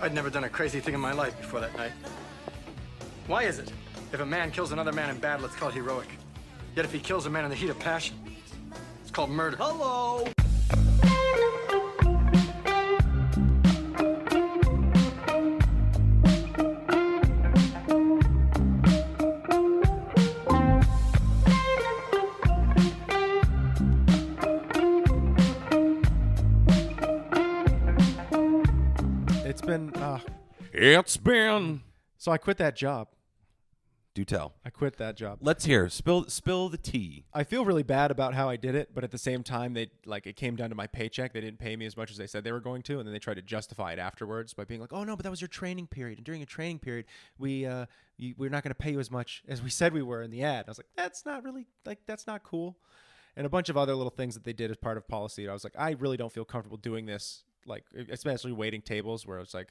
I'd never done a crazy thing in my life before that night. Why is it? If a man kills another man in battle, it's called heroic. Yet if he kills a man in the heat of passion, it's called murder. Hello! It's been. So I quit that job. Do tell. I quit that job. Let's hear. Spill the tea. I feel really bad about how I did it, but at the same time, it came down to my paycheck. They didn't pay me as much as they said they were going to, and then they tried to justify it afterwards by being like, "Oh no, but that was your training period, and during a training period, we're not going to pay you as much as we said we were in the ad." And I was like, "That's not really that's not cool," and a bunch of other little things that they did as part of policy. I was like, I really don't feel comfortable doing this, like especially waiting tables where it's like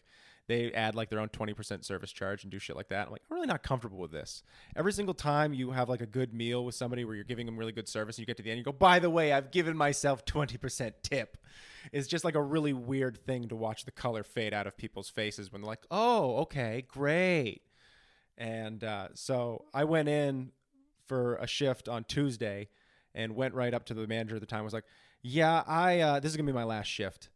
they add like their own 20% service charge and do shit like that. I'm like, I'm really not comfortable with this. Every single time you have like a good meal with somebody where you're giving them really good service and you get to the end, you go, by the way, I've given myself 20% tip. It's just like a really weird thing to watch the color fade out of people's faces when they're like, oh, okay, great. And so I went in for a shift on Tuesday and went right up to the manager at the time. I was like, yeah, this is going to be my last shift.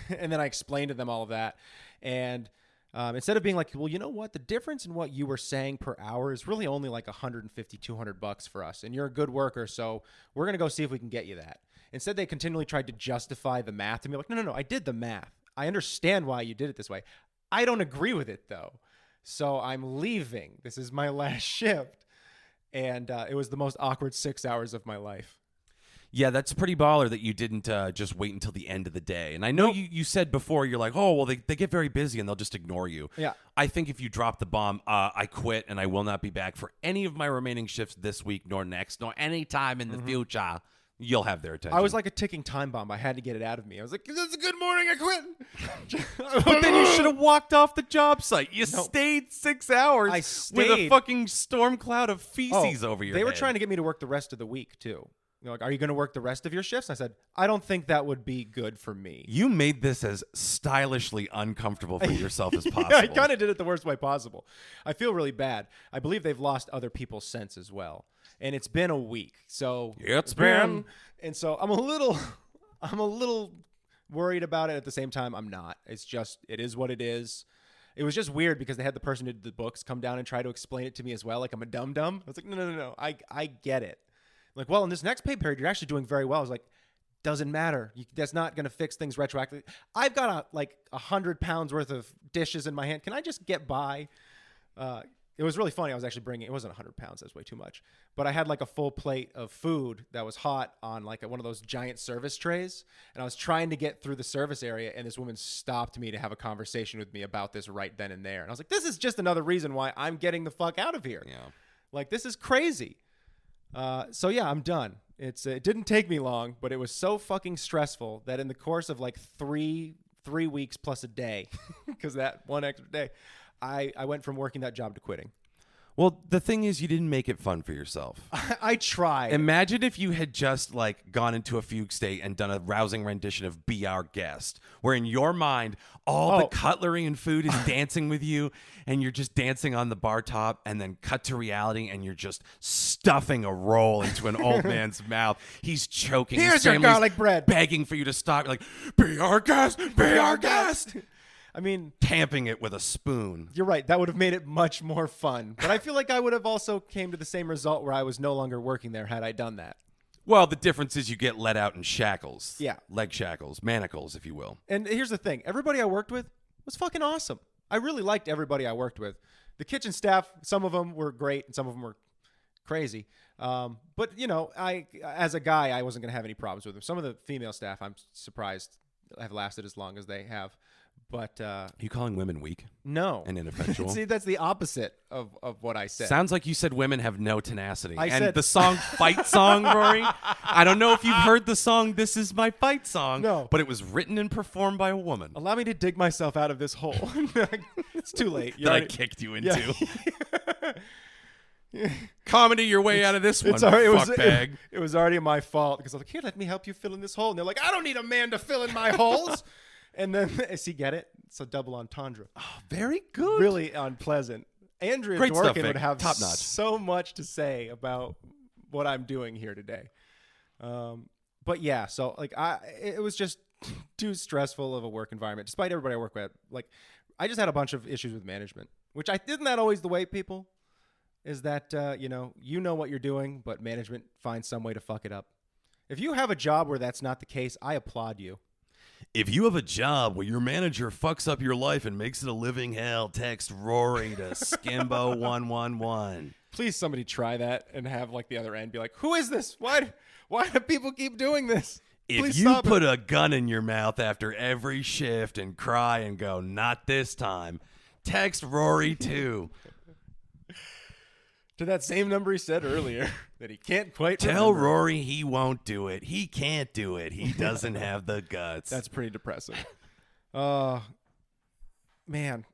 And then I explained to them all of that. And instead of being like, well, you know what? The difference in what you were saying per hour is really only like $150, $200 for us. And you're a good worker, so we're going to go see if we can get you that. Instead, they continually tried to justify the math to me. Like, no, I did the math. I understand why you did it this way. I don't agree with it, though. So I'm leaving. This is my last shift. And it was the most awkward 6 hours of my life. Yeah, that's pretty baller that you didn't just wait until the end of the day. And I know you said before, you're like, oh, well, they get very busy and they'll just ignore you. Yeah. I think if you drop the bomb, I quit and I will not be back for any of my remaining shifts this week, nor next, nor any time in the future. You'll have their attention. I was like a ticking time bomb. I had to get it out of me. I was like, this is a good morning. I quit. But then you should have walked off the job site. You stayed 6 hours with a fucking storm cloud of feces over your head. They were trying to get me to work the rest of the week, too. They're like, are you going to work the rest of your shifts? I said, I don't think that would be good for me. You made this as stylishly uncomfortable for yourself as possible. Yeah, I kind of did it the worst way possible. I feel really bad. I believe they've lost other people's sense as well. And it's been a week. So it's been. And so I'm a little worried about it. At the same time, I'm not. It is what it is. It was just weird because they had the person who did the books come down and try to explain it to me as well. Like I'm a dum-dum. I was like, no. I get it. Like, well, in this next pay period, you're actually doing very well. I was like, doesn't matter. That's not going to fix things retroactively. I've got 100 pounds worth of dishes in my hand. Can I just get by? It was really funny. I was actually it wasn't 100 pounds. That's way too much. But I had like a full plate of food that was hot on like one of those giant service trays. And I was trying to get through the service area. And this woman stopped me to have a conversation with me about this right then and there. And I was like, this is just another reason why I'm getting the fuck out of here. Yeah. Like, this is crazy. So yeah, I'm done. It didn't take me long, but it was so fucking stressful that in the course of like three weeks plus a day, because that one extra day, I went from working that job to quitting. Well, the thing is, you didn't make it fun for yourself. I tried. Imagine if you had just like gone into a fugue state and done a rousing rendition of Be Our Guest, where in your mind, all the cutlery and food is dancing with you, and you're just dancing on the bar top, and then cut to reality, and you're just stuffing a roll into an old man's mouth. He's choking. Here's your garlic bread. Begging for you to stop. You're like, be our guest, be our guest. I mean, tamping it with a spoon. You're right. That would have made it much more fun. But I feel like I would have also came to the same result where I was no longer working there had I done that. Well, the difference is you get let out in shackles. Yeah. Leg shackles, manacles, if you will. And here's the thing. Everybody I worked with was fucking awesome. I really liked everybody I worked with. The kitchen staff, some of them were great and some of them were crazy. But, you know, as a guy, I wasn't going to have any problems with them. Some of the female staff, I'm surprised, have lasted as long as they have. But are you calling women weak? No. And ineffectual? See, that's the opposite of what I said. Sounds like you said women have no tenacity. I said the song Fight Song, Rory, I don't know if you've heard the song This Is My Fight Song, no, but it was written and performed by a woman. Allow me to dig myself out of this hole. It's too late. I kicked you into. Yeah. Comedy your way out of this one, fuckbag. It was already my fault because I was like, here, let me help you fill in this hole. And they're like, I don't need a man to fill in my holes. And then, see, get it? It's a double entendre. Very good. Really unpleasant. Andrea Great stuff, Dworkin Vic. would have Top notch. so much to say about what I'm doing here today. But yeah, so like it was just too stressful of a work environment, despite everybody I work with. Like, I just had a bunch of issues with management, which isn't that always the way, people? Is that, you know what you're doing, but management finds some way to fuck it up. If you have a job where that's not the case, I applaud you. If you have a job where your manager fucks up your life and makes it a living hell, text Rory to Skimbo 111. Please, somebody try that and have like the other end be like, "Who is this? Why do people keep doing this?" If Please you stop put it. a gun in your mouth after every shift and cry and go, "Not this time," text Rory 2. To that same number he said earlier that he can't quite Tell remember. Rory he won't do it. He can't do it. He doesn't have the guts. That's pretty depressing. Man,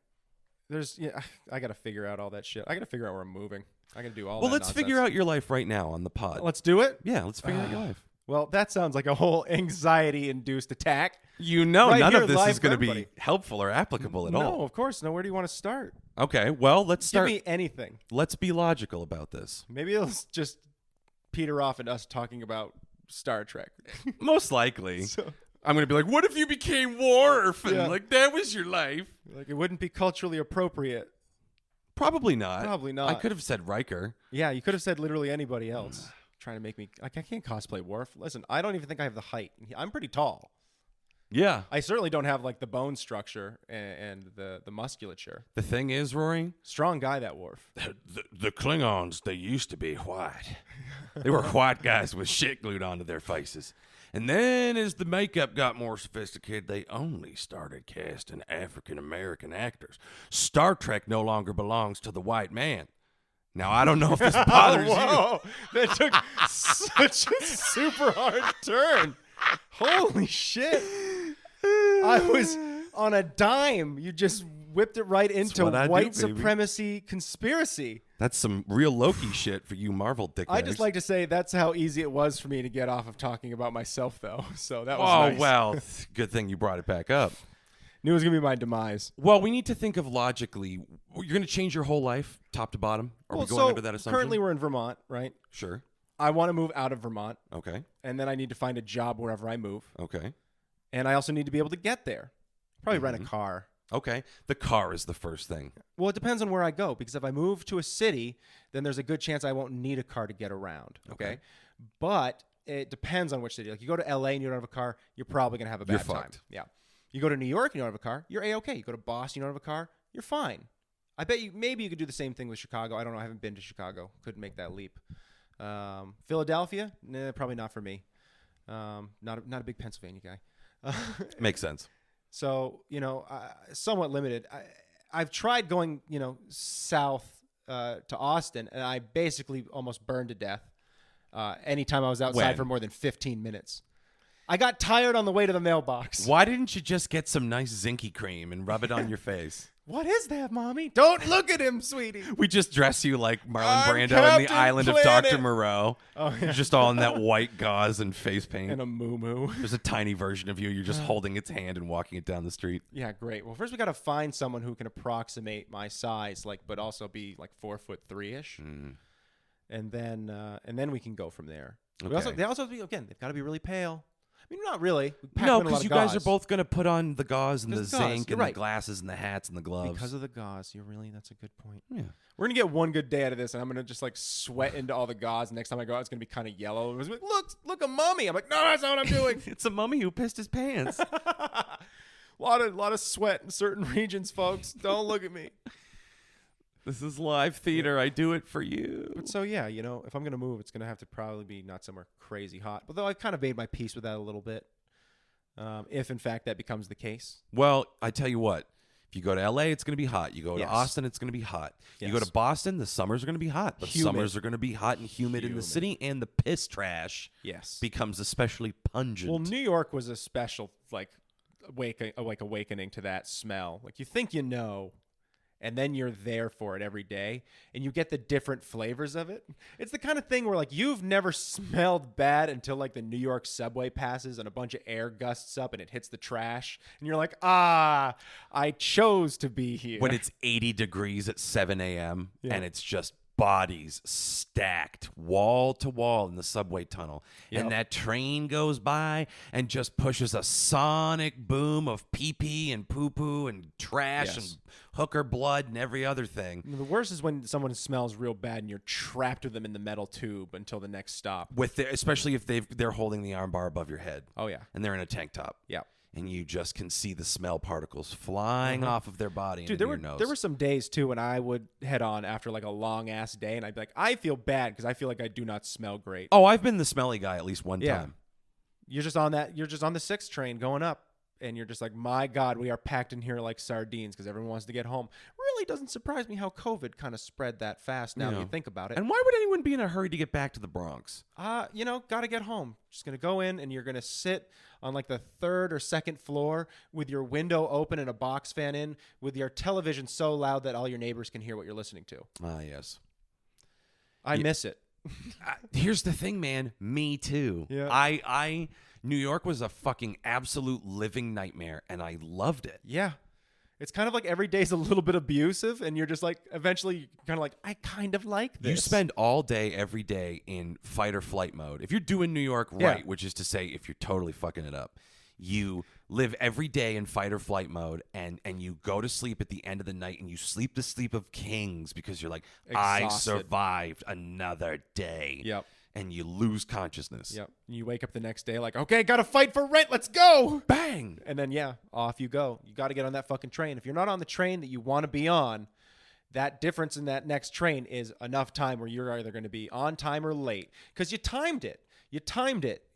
I got to figure out all that shit. I got to figure out where I'm moving. I got to do all that well, let's nonsense. figure out your life right now on the pod. Let's do it. Yeah, let's figure out your life. Well, that sounds like a whole anxiety-induced attack. You know, Right none here of this live is for going to be everybody. helpful or applicable at No, all. of course. No, where do you want to start? Okay, well, let's start. Give me anything. Let's be logical about this. Maybe it'll just peter off in us talking about Star Trek. Most likely. So, I'm going to be like, what if you became war orphan? Yeah. Like, that was your life. like, it wouldn't be culturally appropriate. Probably not. Probably not. I could have said Riker. Yeah, you could have said literally anybody else. Trying to make me like I can't cosplay Worf. Listen, I don't even think I have the height. I'm pretty tall. Yeah. I certainly don't have like the bone structure and the musculature. The thing is, Rory, Strong guy, that Worf. the Klingons, they used to be white. They were white guys with shit glued onto their faces. And then as the makeup got more sophisticated, they only started casting African-American actors. Star Trek no longer belongs to the white man. Now, I don't know if this bothers you. Whoa, that took such a super hard turn. Holy shit. I was on a dime. You just whipped it right into what I do, white baby. supremacy conspiracy. That's some real Loki shit for you Marvel dickheads. I just like to say that's how easy it was for me to get off of talking about myself, though. So that was Oh, nice. well, good thing you brought it back up. Knew it was going to be my demise. Well, we need to think of logically. You're going to change your whole life, top to bottom? Are we going under that assumption? Currently we're in Vermont, right? Sure. I want to move out of Vermont, Okay. and then I need to find a job wherever I move. Okay. And I also need to be able to get there. Probably rent Mm-hmm. a car. Okay. The car is the first thing. Well, it depends on where I go, because if I move to a city, then there's a good chance I won't need a car to get around. Okay. But it depends on which city. Like, you go to LA and you don't have a car, you're probably going to have a You're bad time. fucked. Yeah. You go to New York and you don't have a car, you're A-okay. You go to Boston, you don't have a car, you're fine. I bet you maybe you could do the same thing with Chicago. I don't know. I haven't been to Chicago. Couldn't make that leap. Philadelphia? Nah, probably not for me. Not a big Pennsylvania guy. Makes sense. So, somewhat limited. I've tried going, south to Austin, and I basically almost burned to death anytime I was outside When? for more than 15 minutes. I got tired on the way to the mailbox. Why didn't you just get some nice zinky cream and rub it on your face? What is that, Mommy? Don't look at him, sweetie. We just dress you like Marlon I'm Brando in Captain the island of Planet. Dr. Moreau. Oh, yeah. You're just all in that white gauze and face paint. And a moo-moo. There's a tiny version of you. You're just holding its hand and walking it down the street. Yeah, great. Well, first we got to find someone who can approximate my size, but also be like 4'3" and then we can go from there. Okay. They also they've got to be really pale. I mean, not really. We pack No, them in a lot because of you guys are gauze. both going to put on the gauze and the Because gauze, zinc you're and right. the glasses and the hats and the gloves. Because of the gauze. That's a good point. Yeah. We're going to get one good day out of this, and I'm going to just sweat into all the gauze. Next time I go out, it's going to be kind of yellow. It's like, look, a mummy. I'm like, no, that's not what I'm doing. It's a mummy who pissed his pants. lot of sweat in certain regions, folks. Don't look at me. This is live theater. I do it for you. But so, yeah, if I'm going to move, it's going to have to probably be not somewhere crazy hot. But though I've kind of made my peace with that a little bit. If, in fact, that becomes the case. Well, I tell you what. If you go to LA, it's going to be hot. You go to Yes. Austin, it's going to be hot. You go Yes. to Boston, the summers are going to be hot. The Humid. summers are going to be hot and humid in the city, and the piss trash Yes. becomes especially pungent. Well, New York was a special, awakening to that smell. Like, you think you know, and then you're there for it every day, and you get the different flavors of it. It's the kind of thing where like you've never smelled bad until like the New York subway passes and a bunch of air gusts up and it hits the trash, and you're like, I chose to be here. When it's 80 degrees at 7 a.m. and it's just bodies stacked wall to wall in the subway tunnel, and that train goes by and just pushes a sonic boom of pee-pee and poo-poo and trash and hooker blood and every other thing. The worst is when someone smells real bad and you're trapped with them in the metal tube until the next stop. Especially if they're holding the arm bar above your head. Oh yeah, and they're in a tank top. Yeah. And you just can see the smell particles flying off of their body and into your nose. There were some days, too, when I would head on after, like, a long-ass day, and I'd be like, I feel bad because I feel like I do not smell great. Oh, I've been the smelly guy at least one time. You're just on the 6 train going up, and you're just like, my God, we are packed in here like sardines because everyone wants to get home. Really doesn't surprise me how COVID kind of spread that fast now that you think about it. And why would anyone be in a hurry to get back to the Bronx? Got to get home. Just going to go in, and you're going to sit on like the 3rd or 2nd floor with your window open and a box fan in with your television so loud that all your neighbors can hear what you're listening to. Ah, yes. I miss it. Here's the thing, man. Me too. Yeah. New York was a fucking absolute living nightmare, and I loved it. Yeah. It's kind of like every day's a little bit abusive, and you're just like, eventually, kind of like, I kind of like this. You spend all day, every day in fight or flight mode. If you're doing New York right, which is to say, if you're totally fucking it up, you live every day in fight or flight mode, and you go to sleep at the end of the night, and you sleep the sleep of kings because you're like, Exhausted. I survived another day. Yep. And you lose consciousness. Yep. You wake up the next day like, okay, got to fight for rent. Let's go. Bang. And then, off you go. You got to get on that fucking train. If you're not on the train that you want to be on, that difference in that next train is enough time where you're either going to be on time or late because you timed it.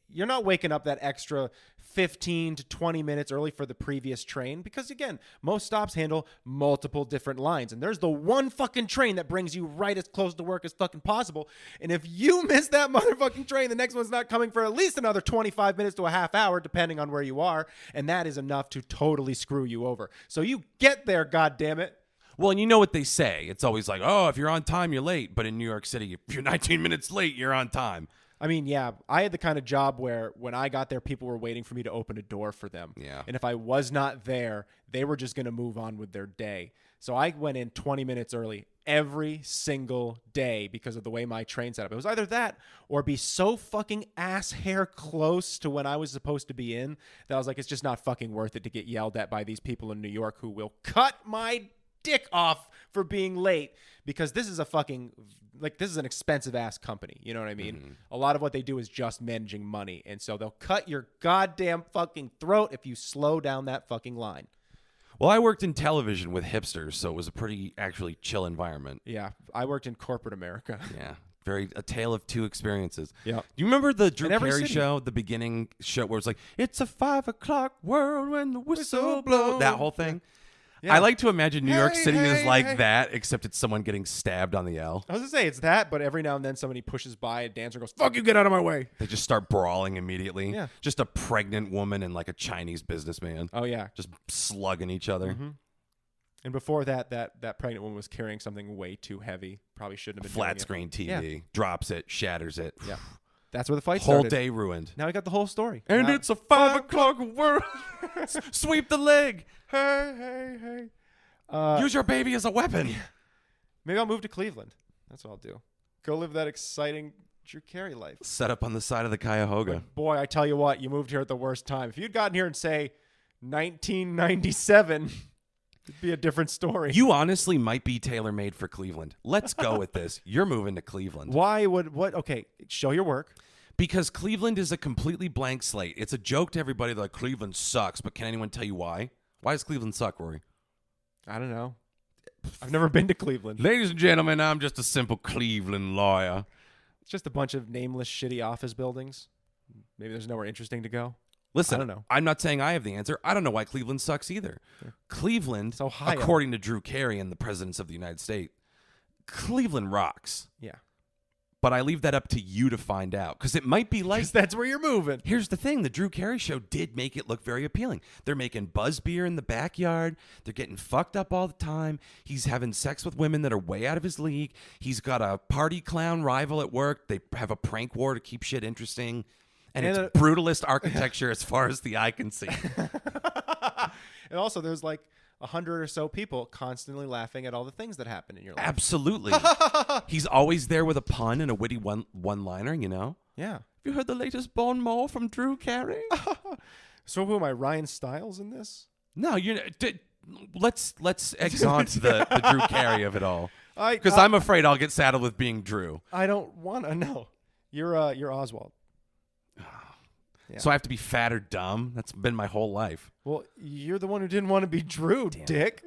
You're not waking up that extra 15 to 20 minutes early for the previous train because, again, most stops handle multiple different lines. And there's the one fucking train that brings you right as close to work as fucking possible. And if you miss that motherfucking train, the next one's not coming for at least another 25 minutes to a half hour, depending on where you are. And that is enough to totally screw you over. So you get there, goddammit. Well, and you know what they say. It's always like, oh, if you're on time, you're late. But in New York City, if you're 19 minutes late, you're on time. I mean, yeah, I had the kind of job where when I got there, people were waiting for me to open a door for them. Yeah. And if I was not there, they were just going to move on with their day. So I went in 20 minutes early every single day because of the way my train set up. It was either that or be so fucking ass hair close to when I was supposed to be in that I was like, it's just not fucking worth it to get yelled at by these people in New York who will cut my dick off for being late because this is an expensive ass company. You know what I mean? Mm-hmm. A lot of what they do is just managing money. And so they'll cut your goddamn fucking throat if you slow down that fucking line. Well, I worked in television with hipsters, so it was a pretty actually chill environment. Yeah. I worked in corporate America. Yeah. A tale of two experiences. Yeah. Do you remember the Drew Carey city. show, the beginning show where it's like, it's a 5 o'clock world when the whistle blows. That whole thing. Yeah. I like to imagine New York City is like that, except it's someone getting stabbed on the L. I was going to say, it's that, but every now and then somebody pushes by, a dancer goes, fuck you, get out of my way. They just start brawling immediately. Yeah. Just a pregnant woman and like a Chinese businessman. Oh, yeah. Just slugging each other. Mm-hmm. And before that pregnant woman was carrying something way too heavy. Probably shouldn't have been flat screen TV. Yeah. Drops it, shatters it. Yeah. That's where the fight whole started. Day ruined. Now we got the whole story. And it's a 5 o'clock world. Sweep the leg. Hey. Use your baby as a weapon. Maybe I'll move to Cleveland. That's what I'll do. Go live that exciting Drew Carey life. Set up on the side of the Cuyahoga. But boy, I tell you what, you moved here at the worst time. If you'd gotten here in, say, 1997, it'd be a different story. You honestly might be tailor-made for Cleveland. Let's go with this. You're moving to Cleveland. Okay, show your work. Because Cleveland is a completely blank slate. It's a joke to everybody that Cleveland sucks, but can anyone tell you why? Why does Cleveland suck, Rory? I don't know. I've never been to Cleveland. Ladies and gentlemen, I'm just a simple Cleveland lawyer. It's just a bunch of nameless, shitty office buildings. Maybe there's nowhere interesting to go. Listen, I don't know. I'm not saying I have the answer. I don't know why Cleveland sucks either. Yeah. Cleveland, according to Drew Carey and the presidents of the United States, Cleveland rocks. Yeah. but I leave that up to you to find out because it might be like 'Cause that's where you're moving. Here's the thing. The Drew Carey Show did make it look very appealing. They're making buzz beer in the backyard. They're getting fucked up all the time. He's having sex with women that are way out of his league. He's got a party clown rival at work. They have a prank war to keep shit interesting. And it's brutalist architecture as far as the eye can see. And also, there's like 100 or so people constantly laughing at all the things that happen in your life. Absolutely. He's always there with a pun and a witty one-liner, you know? Yeah. Have you heard the latest Bon mot from Drew Carey? So who am I, Ryan Stiles in this? No, let's exaunt the Drew Carey of it all. Because I'm afraid I'll get saddled with being Drew. I don't want to know. You're Oswald. Yeah. So I have to be fat or dumb? That's been my whole life. Well, you're the one who didn't want to be Drew, dick.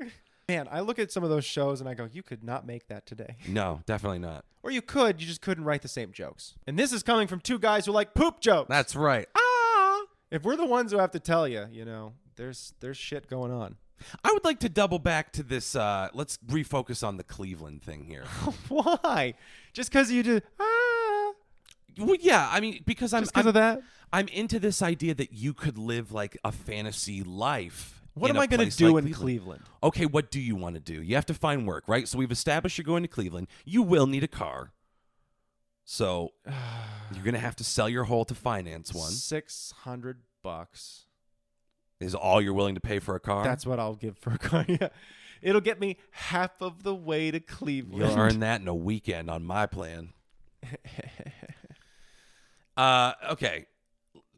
Man, I look at some of those shows and I go, you could not make that today. No, definitely not. Or you could, you just couldn't write the same jokes. And this is coming from two guys who like poop jokes. That's right. If we're the ones who have to tell you, there's shit going on. I would like to double back to this. Let's refocus on the Cleveland thing here. Why? Just because you do, Well, yeah, I mean, because just because of that? I'm into this idea that you could live like a fantasy life. What am a I going to place do like in Cleveland? Okay, what do you want to do? You have to find work, right? So we've established you're going to Cleveland. You will need a car. So you're going to have to sell your hole to finance one. $600 is all you're willing to pay for a car? That's what I'll give for a car. Yeah. It'll get me half of the way to Cleveland. You'll earn that in a weekend on my plan. Okay.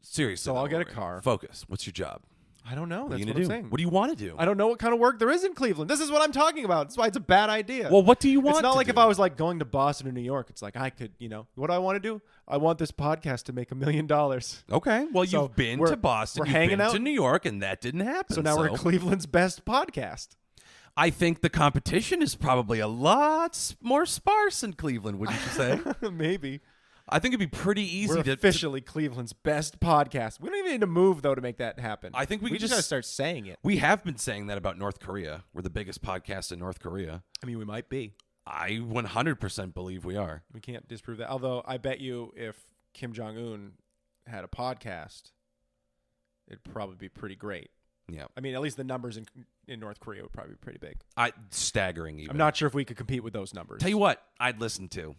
Seriously. So I'll get a car. Focus. What's your job? I don't know. That's What are you what gonna I'm do? saying. What do you want to do? I don't know what kind of work there is in Cleveland. This is what I'm talking about. That's why it's a bad idea. Well, what do you want It's not to like do? if I was like going to Boston or New York. It's like I could, what do I want to do? I want this podcast to make $1 million. Okay. Well, So you've been we're- to Boston. we're You've hanging been out. to New York, and that didn't happen. So now we're Cleveland's best podcast. I think the competition is probably a lot more sparse in Cleveland, wouldn't you say? Maybe. I think it'd be pretty easy We're to officially Cleveland's best podcast. We don't even need to move, though, to make that happen. I think we just just- got to start saying it. We have been saying that about North Korea. We're the biggest podcast in North Korea. I mean, we might be. I 100% believe we are. We can't disprove that. Although I bet you if Kim Jong-un had a podcast, it'd probably be pretty great. Yeah. I mean, at least the numbers in North Korea would probably be pretty big. Staggering even. I'm not sure if we could compete with those numbers. Tell you what, I'd listen to.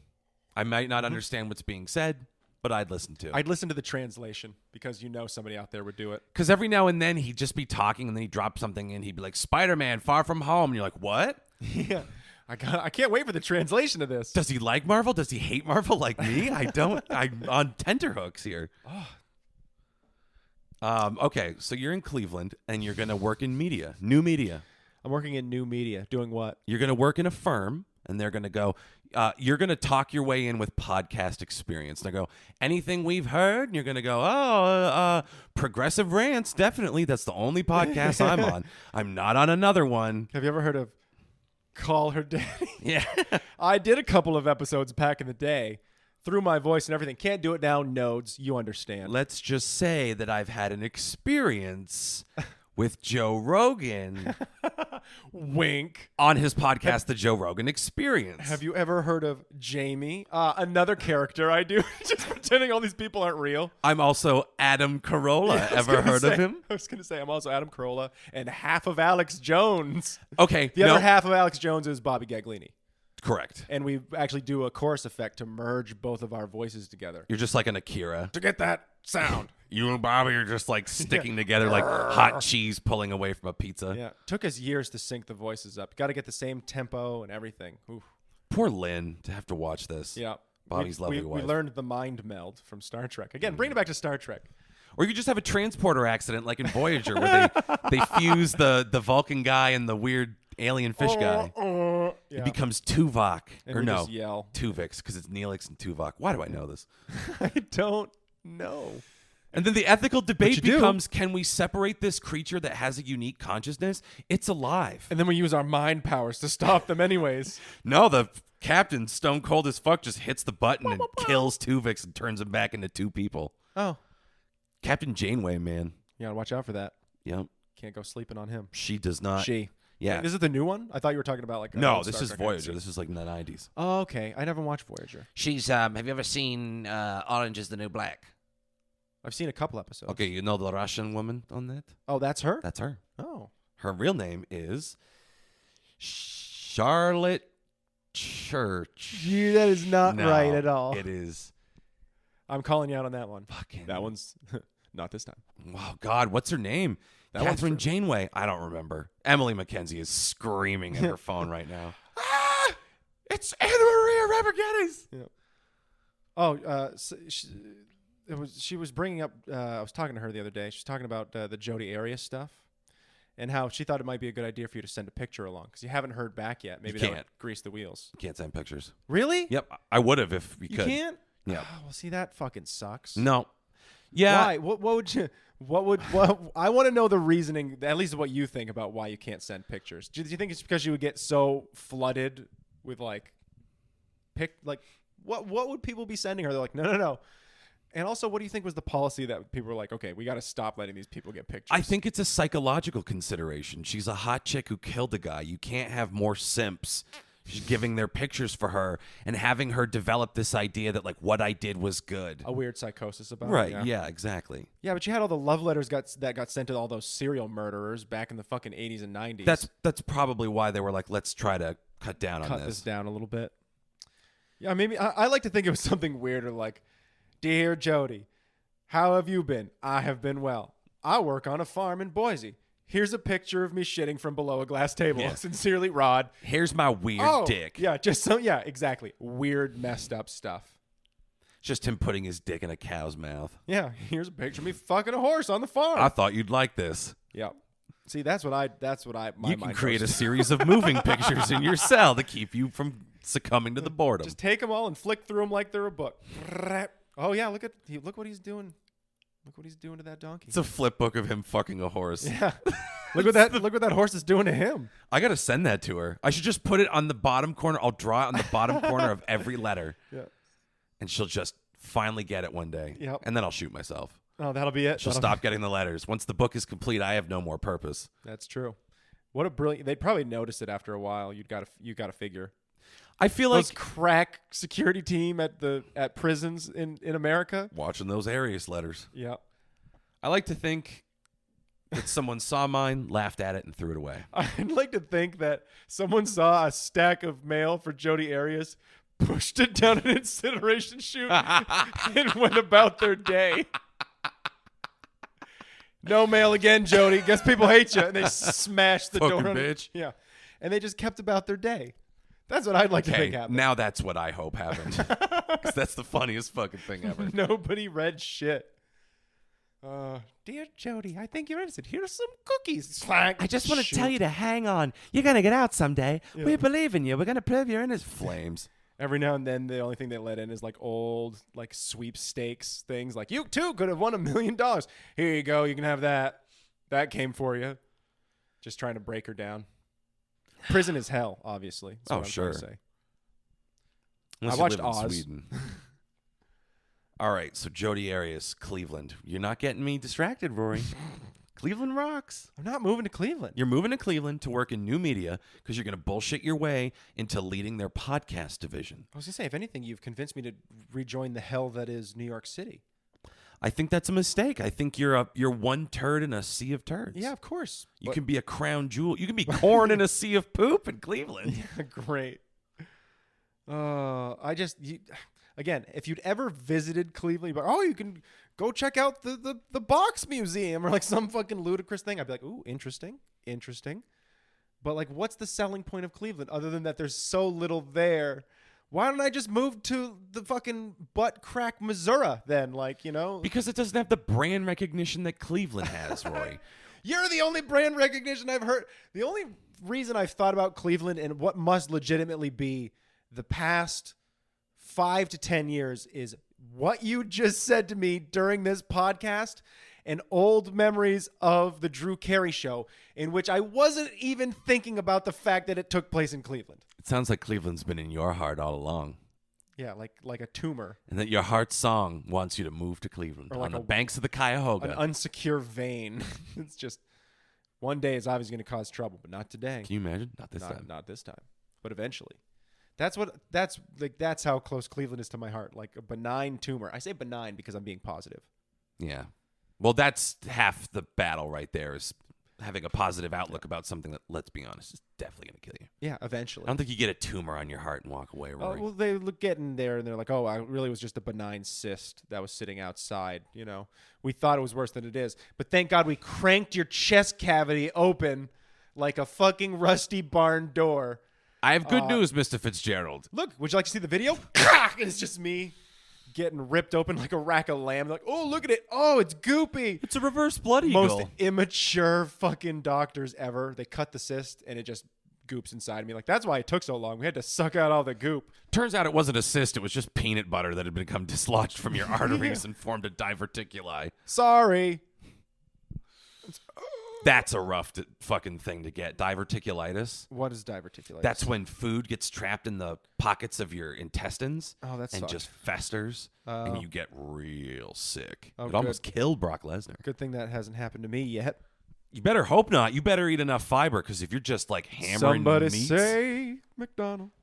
I might not understand what's being said, but I'd listen to. I'd listen to the translation because somebody out there would do it. Because every now and then he'd just be talking and then he'd drop something in. He'd be like, Spider-Man, Far From Home. And you're like, what? Yeah. I can't wait for the translation of this. Does he like Marvel? Does he hate Marvel like me? I don't. I'm on tenterhooks here. Okay, so you're in Cleveland and you're going to work in media, new media. I'm working in new media. Doing what? You're going to work in a firm and they're going to go, you're going to talk your way in with podcast experience. They'll go, anything we've heard? And you're going to go, Progressive Rants, definitely. That's the only podcast I'm on. I'm not on another one. Have you ever heard of Call Her Daddy? Yeah. I did a couple of episodes back in the day through my voice and everything. Can't do it now, nodes. You understand. Let's just say that I've had an experience with Joe Rogan. Wink. On his podcast, The Joe Rogan Experience. Have you ever heard of Jamie? Another character I do. Just pretending all these people aren't real. I'm also Adam Carolla. Ever heard of him? I was going to say, I'm also Adam Carolla and half of Alex Jones. Okay. The other half of Alex Jones is Bobby Gaglini. Correct. And we actually do a chorus effect to merge both of our voices together. You're just like an Akira. To get that sound. You and Bobby are just like sticking together like hot cheese pulling away from a pizza. Yeah. Took us years to sync the voices up. Got to get the same tempo and everything. Oof. Poor Lynn to have to watch this. Yeah. Bobby's lovely wife. We learned the mind meld from Star Trek. Again, bring it back to Star Trek. Or you could just have a transporter accident like in Voyager where they fuse the Vulcan guy and the weird alien fish guy. Yeah. It becomes Tuvok. And or we no, just yell. Tuvix because it's Neelix and Tuvok. Why do I know this? I don't know. And then the ethical debate you do. becomes, can we separate this creature that has a unique consciousness? It's alive. And then we use our mind powers to stop them anyways. No, the captain, stone cold as fuck, just hits the button and kills Tuvix and turns him back into two people. Oh. Captain Janeway, man. You got to watch out for that. Yep. Can't go sleeping on him. She does not. She. Yeah. Is it the new one? I thought you were talking about like. No, old this Star is Trek Voyager. episode. This is like in the 90s. Oh, okay. I never watched Voyager. She's have you ever seen Orange is the New Black? I've seen a couple episodes. Okay, you know the Russian woman on that? Oh, that's her. That's her. Oh. Her real name is Charlotte Church. That is not No, right at all. It is. I'm calling you out on that one. Fucking. That one's not this time. Oh, God. What's her name? That one's Catherine Janeway. I don't remember. Emily McKenzie is screaming at her phone right now. Ah! It's Anna Maria Ramirez. Yeah. Oh, she was bringing up. I was talking to her the other day. She was talking about the Jodi Arias stuff, and how she thought it might be a good idea for you to send a picture along because you haven't heard back yet. Maybe You that can't. would grease the wheels. Can't send pictures. Really? Yep. I would have if we You could. can't. Yeah. Oh, well, see, that fucking sucks. No. Yeah. Why? What would you? What? I want to know the reasoning. At least what you think about why you can't send pictures. Do you think it's because you would get so flooded with like what would people be sending her? They're like, no. And also, what do you think was the policy that people were like, okay, we got to stop letting these people get pictures? I think it's a psychological consideration. She's a hot chick who killed a guy. You can't have more simps just giving their pictures for her and having her develop this idea that like what I did was good. a weird psychosis about Right. it. Yeah, exactly. Yeah, but you had all the love letters that got sent to all those serial murderers back in the fucking 80s and 90s. That's probably why they were like, let's try to cut down Cut on this this. down a little bit. Yeah, maybe I like to think it was something weirder like, Dear Jody, how have you been? I have been well. I work on a farm in Boise. Here's a picture of me shitting from below a glass table. Yeah. Sincerely, Rod. Here's my weird dick. Yeah, just some. Yeah, exactly. Weird, messed up stuff. Just him putting his dick in a cow's mouth. Yeah, here's a picture of me fucking a horse on the farm. I thought you'd like this. Yeah. See, that's what I. My You can mind create a goes to. series of moving pictures in your cell to keep you from succumbing to the boredom. Just take them all and flick through them like they're a book. Oh yeah, look what he's doing. Look what he's doing to that donkey. It's a flip book of him fucking a horse. Yeah. Look what that horse is doing to him. I gotta send that to her. I should just put it on the bottom corner. I'll draw it on the bottom corner of every letter. Yeah. And she'll just finally get it one day. Yep. And then I'll shoot myself. Oh, that'll be it. She'll stop getting the letters. Once the book is complete, I have no more purpose. That's true. What a brilliant. They'd probably notice it after a while. You got to figure. I feel like Those crack security team at prisons in America. watching those Arias letters. Yeah. I like to think that someone saw mine, laughed at it, and threw it away. I'd like to think that someone saw a stack of mail for Jodi Arias, pushed it down an incineration chute, and went about their day. No mail again, Jody. Guess people hate you. And they smashed the Fucking door. on it. bitch. Yeah. And they just kept about their day. That's what I'd like to Okay, think happened. now that's what I hope happened. 'Cause that's the funniest fucking thing ever. Nobody read shit. Dear Jody, I think you're innocent. Here's some cookies. I just want to tell you to hang on. You're going to get out someday. Yeah. We believe in you. We're going to prove you're innocent. Flames. Every now and then, the only thing they let in is like old, like sweepstakes things. Like, you too could have won $1 million. Here you go. You can have that. That came for you. Just trying to break her down. Prison is hell, obviously. That's Oh, what I'm trying to sure. say. Unless I you watched live in Oz. Sweden. All right, so Jodi Arias, Cleveland. You're not getting me distracted, Rory. Cleveland rocks. I'm not moving to Cleveland. You're moving to Cleveland to work in new media because you're going to bullshit your way into leading their podcast division. I was going to say, if anything, you've convinced me to rejoin the hell that is New York City. I think that's a mistake. I think you're one turd in a sea of turds. Yeah, of course. You can be a crown jewel. You can be corn in a sea of poop in Cleveland. Yeah, great. Again, if you'd ever visited Cleveland, you'd be like, oh, you can go check out the box museum or like some fucking ludicrous thing. I'd be like, ooh, interesting. But like, what's the selling point of Cleveland other than that there's so little there? Why don't I just move to the fucking butt crack Missouri then? Like, you know, Because it doesn't have the brand recognition that Cleveland has, Roy. you're the only brand recognition I've heard. The only reason I've thought about Cleveland and what must legitimately be the past 5 to 10 years is what you just said to me during this podcast and old memories of the Drew Carey show, in which I wasn't even thinking about the fact that it took place in Cleveland. It sounds like Cleveland's been in your heart all along. Yeah, like a tumor, And that your heart song wants you to move to Cleveland Or like on the a- banks of the an Cuyahoga. unsecure vein. It's just One day is obviously going to cause trouble, but not today. Can you imagine? Not this time. Not this time, but eventually. That's how close Cleveland is to my heart. Like a benign tumor. I say benign because I'm being positive. Yeah. Well, that's half the battle right there is having a positive outlook about something that, let's be honest, is definitely going to kill you. Yeah, eventually. I don't think you get a tumor on your heart and walk away, Rory. Well, they get in there and they're like, oh, I really was just a benign cyst that was sitting outside. You know, we thought it was worse than it is. But thank God we cranked your chest cavity open like a fucking rusty barn door. I have good news, Mr. Fitzgerald. Look, would you like to see the video? And it's just me getting ripped open like a rack of lamb. Like, oh, look at it. Oh, it's goopy. It's a reverse blood eagle. Most immature fucking doctors ever. They cut the cyst and it just goops inside me. Like, that's why it took so long. We had to suck out all the goop. Turns out it wasn't a cyst. It was just peanut butter that had become dislodged from your arteries and formed a diverticuli. Sorry. That's a rough fucking thing to get. Diverticulitis. What is diverticulitis? That's when food gets trapped in the pockets of your intestines and sucks. just festers, and you get real sick. Oh, it almost killed Brock Lesnar. Good thing that hasn't happened to me yet. You better hope not. You better eat enough fiber, because if you're just like hammering Somebody meats, say McDonald's.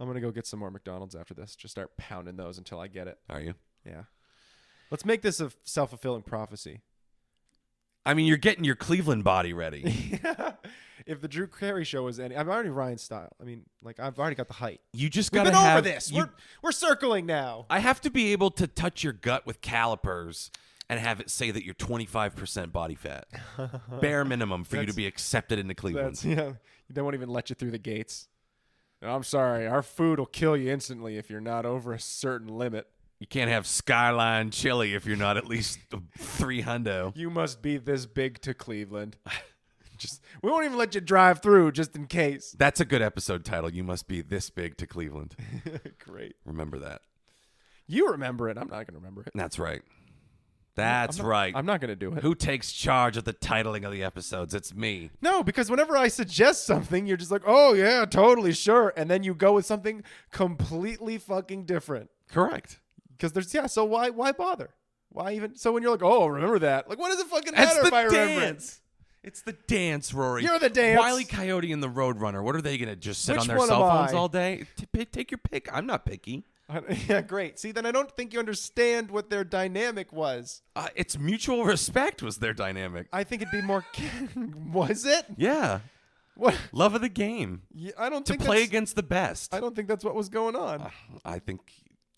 I'm going to go get some more McDonald's after this. Just start pounding those until I get it. Are you? Yeah. Let's make this a self-fulfilling prophecy. I mean, you're getting your Cleveland body ready. If the Drew Carey show was any, I'm already Ryan style. I mean, like I've already got the height. You just We've got to been have over this. We're circling now. I have to be able to touch your gut with calipers and have it say that you're 25% body fat. Bare minimum for you to be accepted into Cleveland. They won't even let you through the gates. I'm sorry, our food will kill you instantly if you're not over a certain limit. You can't have Skyline chili if you're not at least 3 hundo. You must be this big to Cleveland. We won't even let you drive through just in case. That's a good episode title. You must be this big to Cleveland. Great. Remember that. You remember it. I'm not going to remember it. That's right. That's right. I'm not going to do it. Who takes charge of the titling of the episodes? It's me. No, because whenever I suggest something, you're just like, oh, yeah, totally, sure. And then you go with something completely fucking different. Correct. Because so why bother? Why even? So when you're like, oh, remember that? Like, what does it fucking matter if I remember it? It's the dance, Rory. You're the dance. Wile E. Coyote and the Roadrunner. What are they going to just sit Which on their one cell am phones I? all day? Take your pick. I'm not picky. Yeah, great. See, then I don't think you understand what their dynamic was. It's mutual respect was their dynamic. I think it'd be more. Was it? Yeah. What? Love of the game. Yeah, I don't To think play that's- against the best. I don't think that's what was going on. I think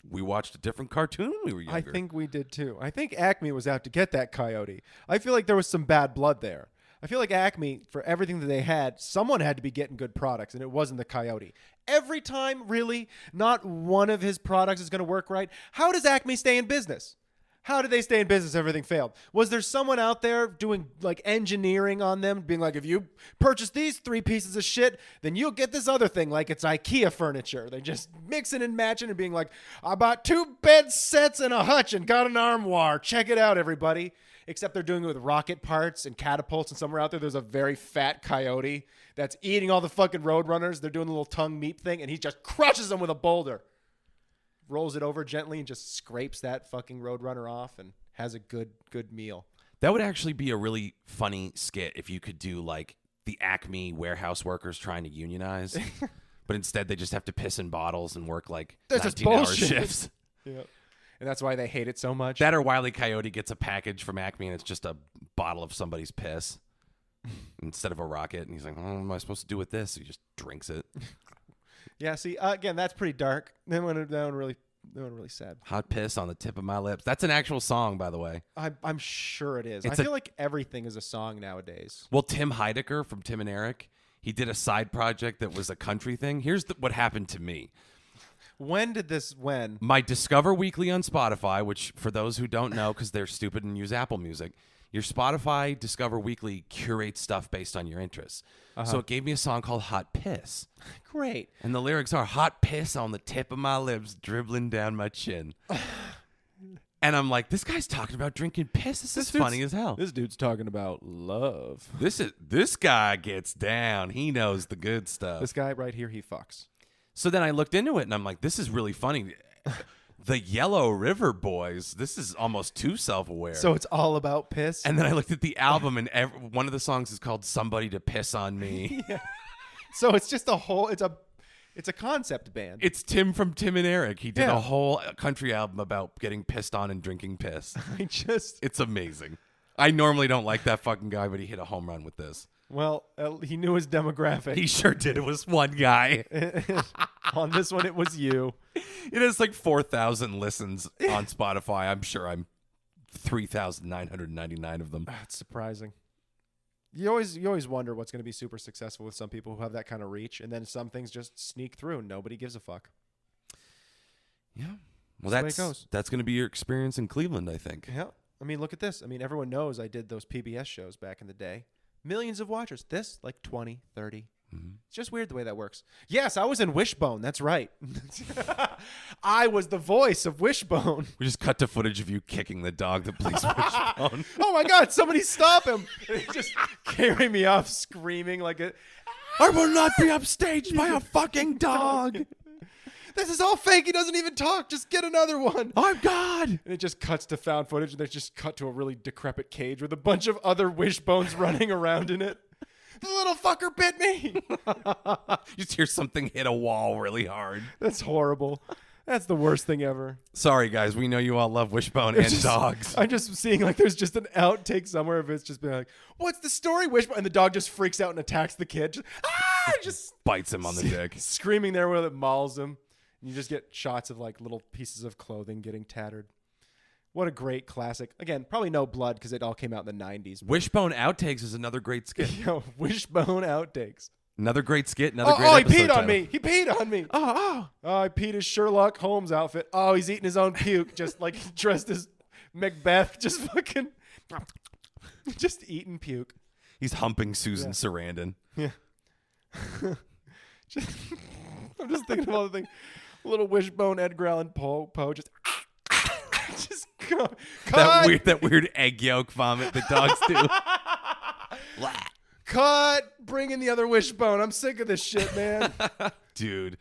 we watched a different cartoon when we were younger. I think we did too. I think Acme was out to get that coyote. I feel like there was some bad blood there. I feel like Acme, for everything that they had, someone had to be getting good products, and it wasn't the coyote. Every time, really, not one of his products is going to work right. How does Acme stay in business? How did they stay in business if everything failed? Was there someone out there doing like engineering on them, being like, if you purchase these 3 pieces of shit, then you'll get this other thing, like it's IKEA furniture. They just mixing and matching and being like, I bought 2 bed sets and a hutch and got an armoire. Check it out, everybody. Except they're doing it with rocket parts and catapults, and somewhere out there's a very fat coyote that's eating all the fucking roadrunners. They're doing a little tongue meat thing, and he just crushes them with a boulder. Rolls it over gently and just scrapes that fucking roadrunner off and has a good meal. That would actually be a really funny skit if you could do like the Acme warehouse workers trying to unionize, but instead they just have to piss in bottles and work like 19-hour shifts. Yep. And that's why they hate it so much. That or Wile E. Coyote gets a package from Acme and it's just a bottle of somebody's piss instead of a rocket. And he's like, what am I supposed to do with this? He just drinks it. Yeah, see, again, that's pretty dark. That one really sad. Hot piss on the tip of my lips. That's an actual song, by the way. I'm sure it is. It's I feel like everything is a song nowadays. Well, Tim Heidecker from Tim and Eric, he did a side project that was a country thing. Here's what happened to me. When? My Discover Weekly on Spotify, which for those who don't know, because they're stupid and use Apple Music, your Spotify Discover Weekly curates stuff based on your interests. So it gave me a song called Hot Piss. Great. And the lyrics are hot piss on the tip of my lips, dribbling down my chin. And I'm like, this guy's talking about drinking piss. This is funny as hell. This dude's talking about love. This guy gets down. He knows the good stuff. This guy right here, he fucks. So then I looked into it and I'm like, this is really funny. The Yellow River Boys. This is almost too self-aware. So it's all about piss. And then I looked at the album, and one of the songs is called "Somebody to Piss on Me." So it's just it's a concept band. It's Tim from Tim and Eric. He did Yeah. a whole country album about getting pissed on and drinking piss. It's amazing. I normally don't like that fucking guy, but he hit a home run with this. Well, he knew his demographic. He sure did. It was one guy. On this one, it was you. It has like 4,000 listens on Spotify. I'm sure I'm 3,999 of them. That's surprising. You always wonder what's going to be super successful with some people who have that kind of reach, and then some things just sneak through and nobody gives a fuck. Yeah. Well, That's the way it goes. that's going to be your experience in Cleveland, I think. Yeah. I mean, look at this. I mean, everyone knows I did those PBS shows back in the day. Millions of watchers. This, like 20, 30. It's just weird the way that works. Yes, I was in Wishbone. That's right. I was the voice of Wishbone. We just cut to footage of you kicking the dog that plays Wishbone. Oh my God, somebody stop him. And he just carry me off screaming like a... I will not be upstaged by a fucking dog. This is all fake. He doesn't even talk. Just get another one. I'm God. And it just cuts to found footage, and they just cut to a really decrepit cage with a bunch of other Wishbones running around in it. The little fucker bit me. You just hear something hit a wall really hard. That's horrible. That's the worst thing ever. Sorry, guys. We know you all love Wishbone and dogs. I'm just seeing like there's just an outtake somewhere of it's just been like, what's the story, Wishbone? And the dog just freaks out and attacks the kid. Just Bites him on the dick. screaming there while it mauls him. And you just get shots of like little pieces of clothing getting tattered. What a great classic. Again, probably no blood because it all came out in the 90s. Wishbone Outtakes is another great skit. Yo, Wishbone outtakes. Another great skit. Another great he episode peed on title. me. He peed on me. Oh, he peed his Sherlock Holmes outfit. Oh, he's eating his own puke, just like dressed as Macbeth, just fucking, just eating puke. He's humping Susan Sarandon. Yeah. I'm just thinking of all the things. Little Wishbone, Edgar Allan Poe, just go. That weird egg yolk vomit that dogs do. Cut. Bring in the other Wishbone. I'm sick of this shit, man. Dude,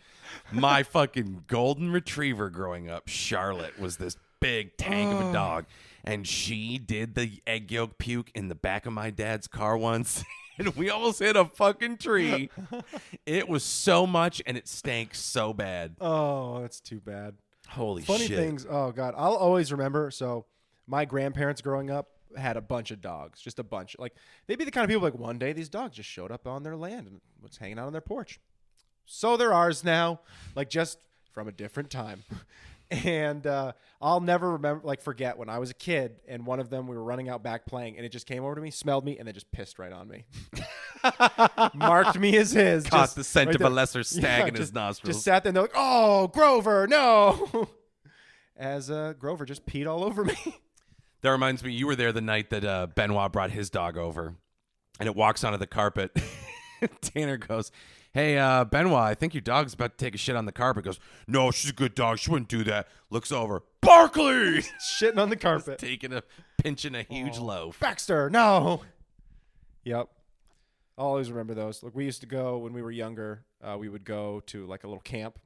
my fucking golden retriever growing up, Charlotte, was this big tank of a dog. And she did the egg yolk puke in the back of my dad's car once. And we almost hit a fucking tree. It was so much, and it stank so bad. Oh, that's too bad. Holy Funny shit. things. Oh, God. I'll always remember. So my grandparents growing up had a bunch of dogs. Just a bunch. Like, they'd be the kind of people like one day these dogs just showed up on their land and was hanging out on their porch. So they're ours now. Like, just from a different time. And I'll never forget when I was a kid and one of them, we were running out back playing and it just came over to me, smelled me, and then just pissed right on me. Marked me as his. Caught just the scent right of there. a lesser stag in his just- nostrils. Just sat there and they're like, oh, Grover, no. As Grover just peed all over me. That reminds me, you were there the night that Benoit brought his dog over, and it walks onto the carpet. Tanner goes, hey, Benoit, I think your dog's about to take a shit on the carpet. Goes, no, she's a good dog. She wouldn't do that. Looks over. Barkley! Shitting on the carpet. Pinching a huge loaf. Baxter, no. Yep. I'll always remember those. Look, we used to go when we were younger. We would go to like a little camp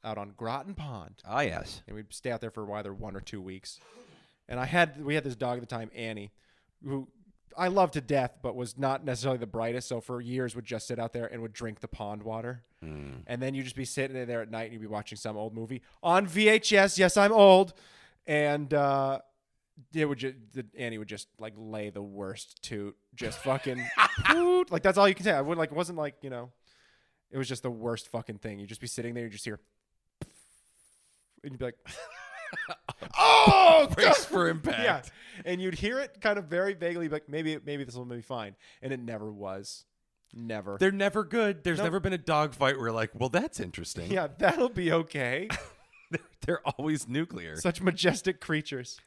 out on Groton Pond. Ah, yes. And we'd stay out there for either 1 or 2 weeks. And we had this dog at the time, Annie, who I loved to death, but was not necessarily the brightest. So for years would just sit out there and would drink the pond water. And then you'd just be sitting there at night and you'd be watching some old movie on VHS. Yes, I'm old. And Annie would just like lay the worst toot, just fucking toot. Like that's all you can say. I would like, it wasn't like, it was just the worst fucking thing. You'd just be sitting there, you just hear, and you'd be like, oh, Brace for impact. yeah. And you'd hear it kind of very vaguely, like maybe this will be fine. And it never was. Never. They're never good. There's Nope. never been a dog fight where you're like, well, that's interesting. Yeah, that'll be okay. They're always nuclear. Such majestic creatures.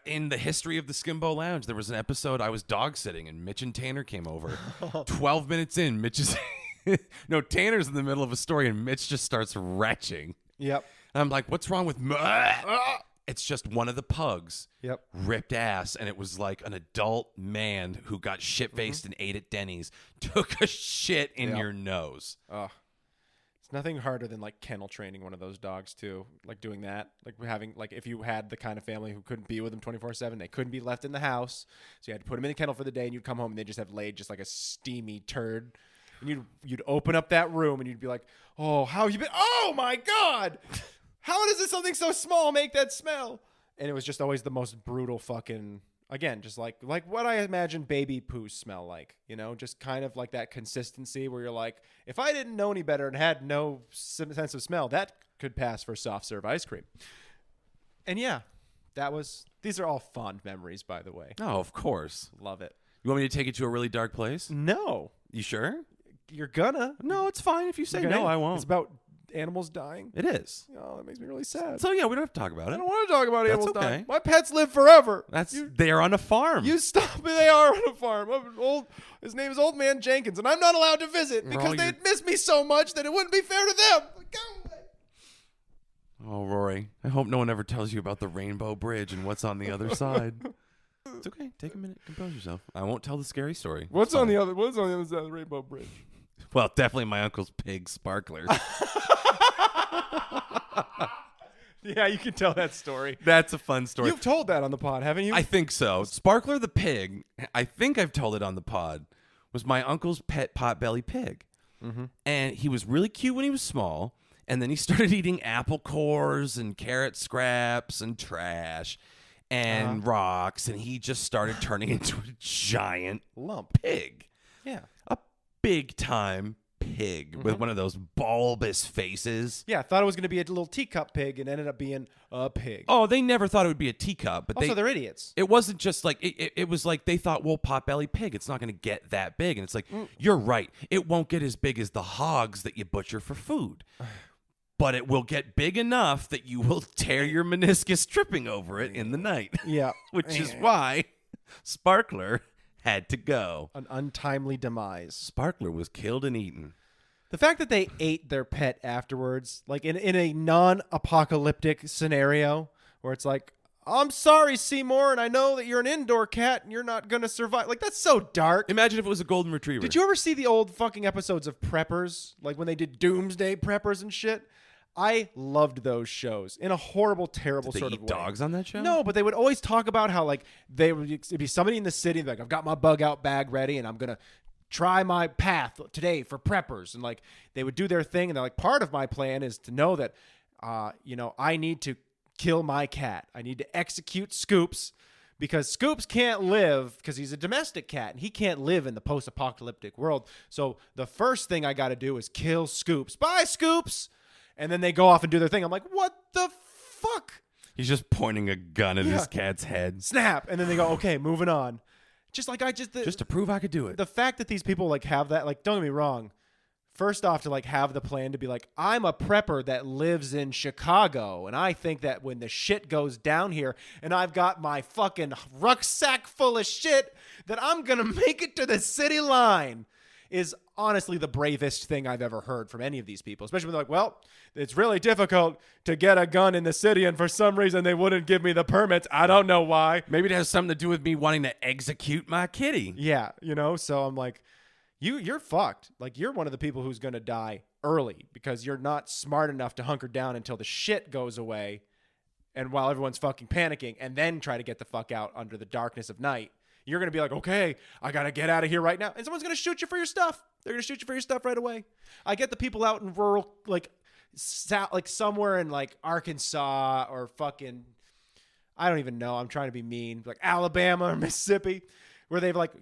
In the history of the Skimbo Lounge, there was an episode I was dog sitting and Mitch and Tanner came over. 12 minutes in, Mitch is... no, Tanner's in the middle of a story and Mitch just starts retching. Yep. And I'm like, what's wrong with... It's just one of the pugs Yep. ripped ass, and it was like an adult man who got shit-faced and ate at Denny's, took a shit in Yep. your nose. Oh, It's nothing harder than like kennel training one of those dogs too. Like doing that, like having like if you had the kind of family who couldn't be with them 24/7, they couldn't be left in the house, so you had to put them in the kennel for the day, and you'd come home and they just have laid just like a steamy turd, and you'd open up that room and you'd be like, oh, how you been? Oh my God, how does this something so small make that smell? And it was just always the most brutal fucking. Again, just like what I imagine baby poos smell like, you know, just kind of like that consistency where you're like, if I didn't know any better and had no sense of smell, that could pass for soft serve ice cream. And yeah, these are all fond memories, by the way. Oh, of course. Love it. You want me to take you to a really dark place? No, You sure? you're gonna. No, it's fine if you say You're no. gonna. I won't. It's about animals dying. It is. Oh, that makes me really sad. So yeah, we don't have to talk about I it. don't want to talk about That's animals okay. dying. My pets live forever. They're on a farm. You stop it. They are on a farm. His name is Old Man Jenkins, and I'm not allowed to visit because they'd miss me so much that it wouldn't be fair to them. Go away. Oh, Rory, I hope no one ever tells you about the Rainbow Bridge and what's on the other side. It's okay. Take a minute. Compose yourself. I won't tell the scary story. What's on the other side of the Rainbow Bridge? Well, definitely my uncle's pig, Sparkler. Yeah, you can tell that story. That's a fun story. You've told that on the pod, haven't you? I think so. Sparkler the pig, I think I've told it on the pod, was my uncle's pet potbelly pig. Mm-hmm. And he was really cute when he was small. And then he started eating apple cores and carrot scraps and trash and rocks. And he just started turning into a giant lump. pig. Yeah. A big time pig with one of those bulbous faces. Yeah, thought it was going to be a little teacup pig and ended up being a pig. Oh, they never thought it would be a teacup, but Also, they're idiots. It wasn't just like it was like they thought, well, potbelly pig, it's not going to get that big, and it's like you're right, it won't get as big as the hogs that you butcher for food, but it will get big enough that you will tear your meniscus tripping over it in the night. Yeah. Which is why Sparkler had to go. An untimely demise. Sparkler was killed and eaten. The fact that they ate their pet afterwards, like in a non-apocalyptic scenario where it's like, I'm sorry, Seymour, and I know that you're an indoor cat and you're not going to survive. Like, that's so dark. Imagine if it was a golden retriever. Did you ever see the old fucking episodes of Preppers? Like when they did Doomsday Preppers and shit? I loved those shows in a horrible, terrible Did they sort eat of way. dogs on that show? No, but they would always talk about how like it'd be somebody in the city like, I've got my bug out bag ready and I'm gonna try my path today for preppers, and like they would do their thing, and they're like, part of my plan is to know that I need to kill my cat. I need to execute Scoops because Scoops can't live because he's a domestic cat and he can't live in the post-apocalyptic world. So the first thing I got to do is kill Scoops. Bye, Scoops. And then they go off and do their thing. I'm like, what the fuck? He's just pointing a gun at his cat's head. Snap. And then they go, okay, moving on. Just Just to prove I could do it. the fact that these people like have that, like, don't get me wrong. First off, to like have the plan to be like, I'm a prepper that lives in Chicago, and I think that when the shit goes down here and I've got my fucking rucksack full of shit, that I'm gonna make it to the city line, is honestly the bravest thing I've ever heard from any of these people. Especially when they're like, well, it's really difficult to get a gun in the city, and for some reason they wouldn't give me the permits. I don't know why. Maybe it has something to do with me wanting to execute my kitty. Yeah, so I'm like, you're fucked. Like, you're one of the people who's going to die early because you're not smart enough to hunker down until the shit goes away and while everyone's fucking panicking, and then try to get the fuck out under the darkness of night. You're going to be like, okay, I got to get out of here right now. And someone's going to shoot you for your stuff. They're going to shoot you for your stuff right away. I get the people out in rural, like somewhere in like Arkansas or fucking, I don't even know. I'm trying to be mean. Like Alabama or Mississippi, where they've like,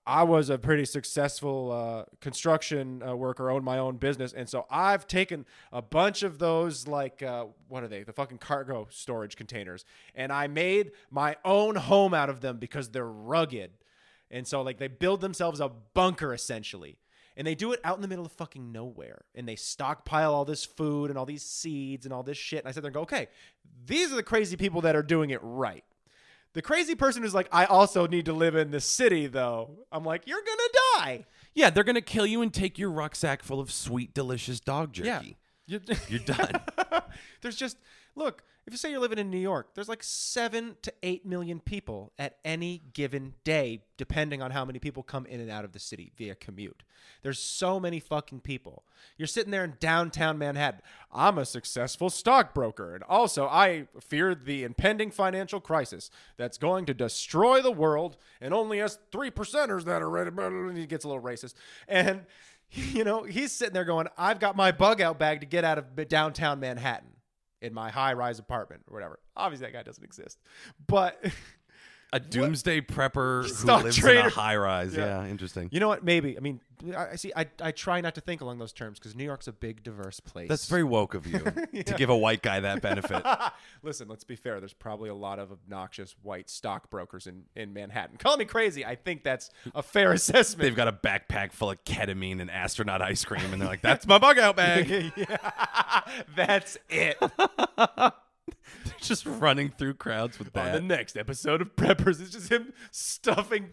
I was a pretty successful construction worker, owned my own business. And so I've taken a bunch of those, like, what are they? The fucking cargo storage containers. And I made my own home out of them because they're rugged. And so, like, they build themselves a bunker, essentially. And they do it out in the middle of fucking nowhere. And they stockpile all this food and all these seeds and all this shit. And I sit there and go, okay, these are the crazy people that are doing it right. The crazy person who's like, I also need to live in the city, though. I'm like, you're going to die. Yeah, they're going to kill you and take your rucksack full of sweet, delicious dog jerky. Yeah. You're done. There's just, Look, if you say you're living in New York, there's like 7 to 8 million people at any given day, depending on how many people come in and out of the city via commute. There's so many fucking people. You're sitting there in downtown Manhattan. I'm a successful stockbroker, and also I fear the impending financial crisis that's going to destroy the world, and only us 3%ers that are ready. He gets a little racist. And, you know, he's sitting there going, I've got my bug out bag to get out of downtown Manhattan in my high-rise apartment or whatever. Obviously, that guy doesn't exist. But a doomsday prepper who Stock lives trader. in a high-rise. Yeah. Yeah, interesting. you know what? Maybe. I mean, I try not to think along those terms because New York's a big, diverse place. That's very woke of you to give a white guy that benefit. Listen, let's be fair. There's probably a lot of obnoxious white stockbrokers in Manhattan. Call me crazy. I think that's a fair assessment. They've got a backpack full of ketamine and astronaut ice cream, and they're like, that's my bug out bag. That's it. They're just running through crowds with On that. the next episode of Preppers, it's just him stuffing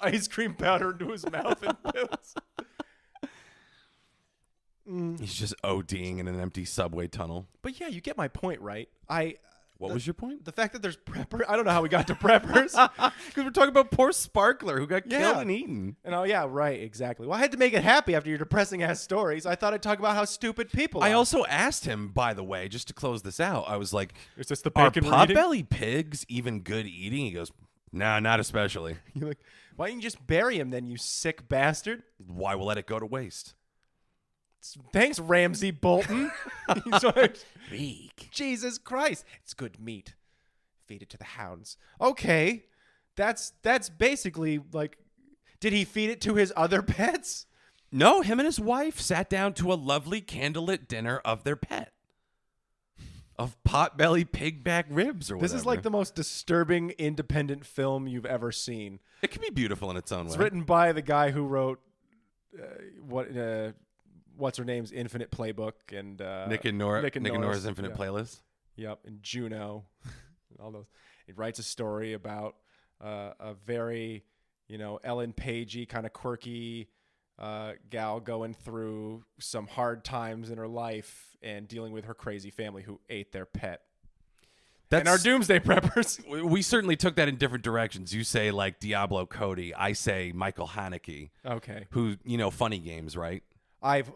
ice cream powder into his mouth and pills. He's just ODing in an empty subway tunnel. But yeah, you get my point, right? What was your point? The fact that there's prepper. I don't know how we got to preppers. Because we're talking about poor Sparkler who got Yeah. killed and eaten. And oh yeah, right, exactly. Well, I had to make it happy after your depressing ass stories. I thought I'd talk about how stupid people are. I also asked him, by the way, just to close this out, I was like, Is this the are bacon we're eating? potbelly pigs even good eating? He goes, nah, not especially. You're like, why didn't you just bury him then, you sick bastard? Why will let it go to waste? Thanks, Ramsey Bolton. He's like, Weak. Jesus Christ, it's good meat. Feed it to the hounds. Okay, that's basically like, did he feed it to his other pets? No, him and his wife sat down to a lovely candlelit dinner of their pet. Of potbelly pigback ribs or whatever. This is like the most disturbing independent film you've ever seen. It can be beautiful in its own It's way. written by the guy who wrote what's her name's Infinite Playbook and Nick and Nora's Nora's, Infinite yeah. Playlist. Yep, and Juno, and all those. It writes a story about a very, Ellen Pagey kind of quirky gal going through some hard times in her life and dealing with her crazy family who ate their pet. And our doomsday preppers. We certainly took that in different directions. You say like Diablo Cody. I say Michael Haneke. Okay, Who, Funny Games, right? I've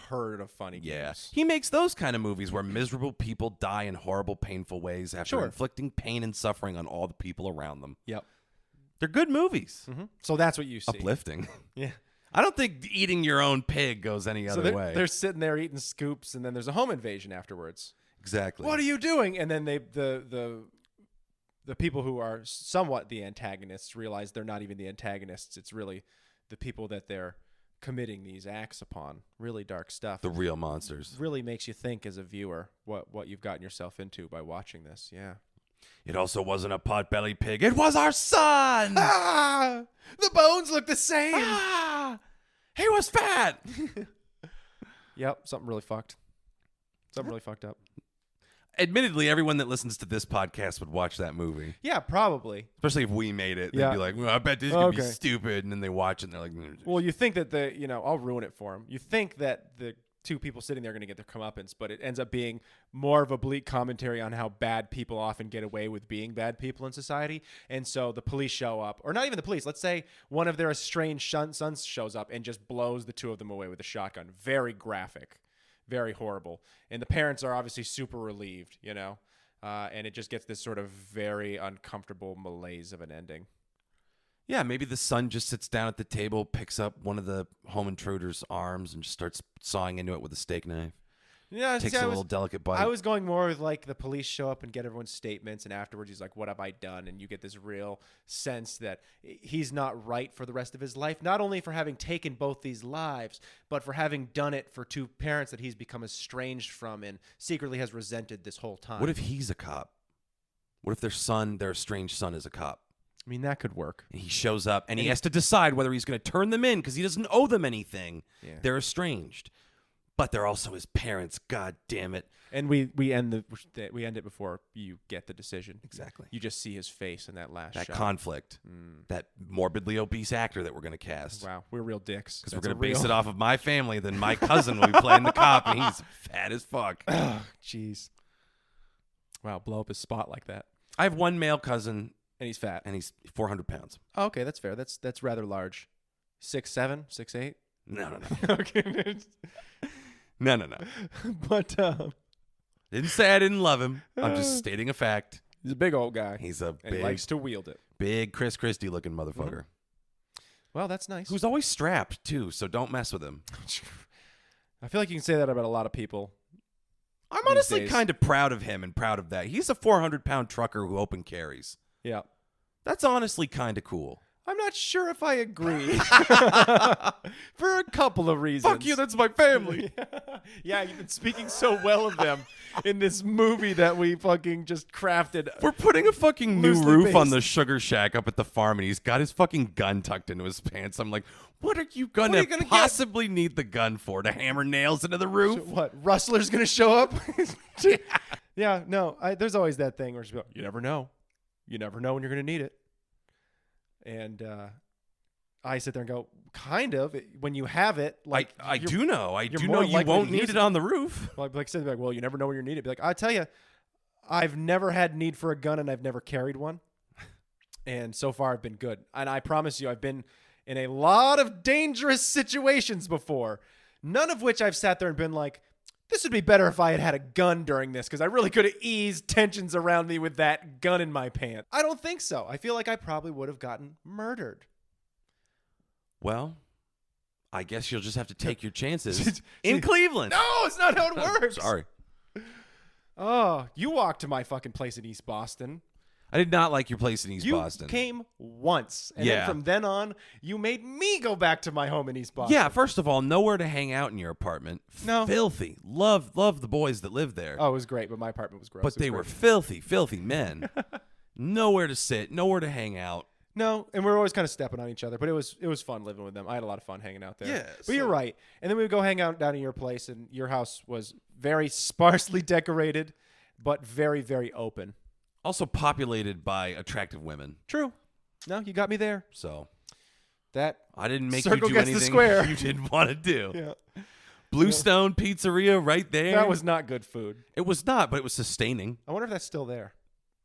heard of Funny Yeah. Games. He makes those kind of movies where miserable people die in horrible, painful ways after Sure. inflicting pain and suffering on all the people around them. Yep. They're good movies. Mm-hmm. So that's what you see. Uplifting. Yeah. I don't think eating your own pig goes any So other way. they're sitting there eating scoops, and then there's a home invasion afterwards. Exactly. What are you doing? And then the people who are somewhat the antagonists realize they're not even the antagonists. It's really the people that they're committing these acts upon. Really dark stuff. The real monsters. Really makes you think as a viewer what you've gotten yourself into by watching this. Yeah. It also wasn't a potbelly pig. It was our son. Ah! The bones look the same. Ah! He was fat. Yep. Something really fucked. Something really fucked up. Admittedly, everyone that listens to this podcast would watch that movie. Yeah, probably. Especially if we made it. They'd Yeah. be like, well, I bet this is going to be Okay. stupid. And then they watch it and they're like, Well, you think that I'll ruin it for them. You think that the two people sitting there are going to get their comeuppance, but it ends up being more of a bleak commentary on how bad people often get away with being bad people in society. And so the police show up, or not even the police. Let's say one of their estranged sons shows up and just blows the two of them away with a shotgun. Very graphic, very horrible. And the parents are obviously super relieved, and it just gets this sort of very uncomfortable malaise of an ending. yeah, maybe the son just sits down at the table, picks up one of the home intruder's arms and just starts sawing into it with a steak knife. Yeah, Takes a little delicate bite. I was going more with like the police show up and get everyone's statements, and afterwards he's like, "What have I done?" And you get this real sense that he's not right for the rest of his life, not only for having taken both these lives, but for having done it for two parents that he's become estranged from and secretly has resented this whole time. What if he's a cop? What if their estranged son is a cop? I mean, that could work. And he shows up and he has to decide whether he's going to turn them in because he doesn't owe them anything. Yeah. They're estranged. But they're also his parents. God damn it. And we end it before you get the decision. Exactly. You just see his face in that last That shot. conflict. That morbidly obese actor that we're going to cast. Wow, we're real dicks. Because we're going to base it off of my family. Then my cousin will be playing the cop and he's fat as fuck. Oh, jeez. Wow, blow up his spot like that. I have one male cousin, And he's fat. and he's 400 pounds. Oh, okay, that's fair. That's rather large. 6'7", 6'8". No. Okay. No. But Didn't say I didn't love him. I'm just stating a fact. he's a big old guy. He's a and he big, likes to wield it. big Chris Christie looking motherfucker. Well, that's nice. Who's always strapped, too, so don't mess with him. I feel like you can say that about a lot of people. I'm These honestly days. kind of proud of him and proud of that. He's a 400-pound trucker who open carries. Yeah. That's honestly kind of cool. I'm not sure if I agree. For a couple of reasons. Fuck you, that's my family. Yeah, you've been speaking so well of them in this movie that we fucking just crafted. We're putting a fucking new Loosely roof on based. the sugar shack up at the farm, and he's got his fucking gun tucked into his pants. I'm like, what are you gonna, gonna get? possibly need the gun for? To hammer nails into the roof? What, Rustler's going to show up? Yeah, no, there's always that thing where it's like, you never know. You never know when you're going to need it. And I sit there and go, kind of. When you have it, like I you're- do know. I you're do more know you likely won't to need use it on the roof. Like I said, like, well, you never know when you're needed. Be like, I tell you, I've never had need for a gun and I've never carried one. And so far I've been good. And I promise you, I've been in a lot of dangerous situations before, none of which I've sat there and been like, this would be better if I had had a gun during this, because I really could have eased tensions around me with that gun in my pants. I don't think so. I feel like I probably would have gotten murdered. Well, I guess you'll just have to take your chances in Cleveland. No, it's not how it works. Sorry. Oh, you walked to my fucking place in East Boston. I did not like your place in East You Boston. came once. And Yeah. then from then on, you made me go back to my home in East Boston. Yeah, first of all, nowhere to hang out in your apartment. No. Filthy. Love the boys that live there. Oh, it was great, but my apartment was gross. but It was they were great. filthy men. Nowhere to sit, nowhere to hang out. No, and we were always kind of stepping on each other, but it was fun living with them. I had a lot of fun hanging out there. Yeah, But you're right. And then we would go hang out down at your place, and your house was very sparsely decorated, but very, very open. Also populated by attractive women. True. No, you got me there. So That I didn't make Circle you do gets the anything square. you didn't want to do. yeah, Bluestone Pizzeria right there. that was not good food. It was not, but it was sustaining. I wonder if that's still there.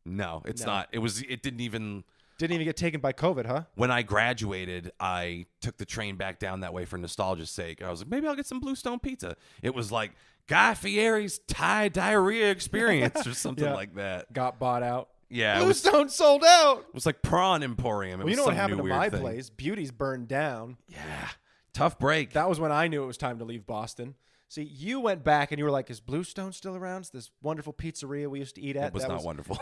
No, it's No. not. It didn't even. Didn't even get taken by COVID, huh? When I graduated, I took the train back down that way for nostalgia's sake. I was like, maybe I'll get some Bluestone pizza. It was like Guy Fieri's Thai diarrhea experience or something Yeah. like that. Got bought out. Yeah, it was Bluestone sold out. like Prawn Emporium. It Well, you was know what some happened new to weird my thing. place? Beauty's burned down. Yeah, tough break. That was when I knew it was time to leave Boston. See, you went back and you were like, is Bluestone still around? It's this wonderful pizzeria we used to eat at. It was That not wonderful.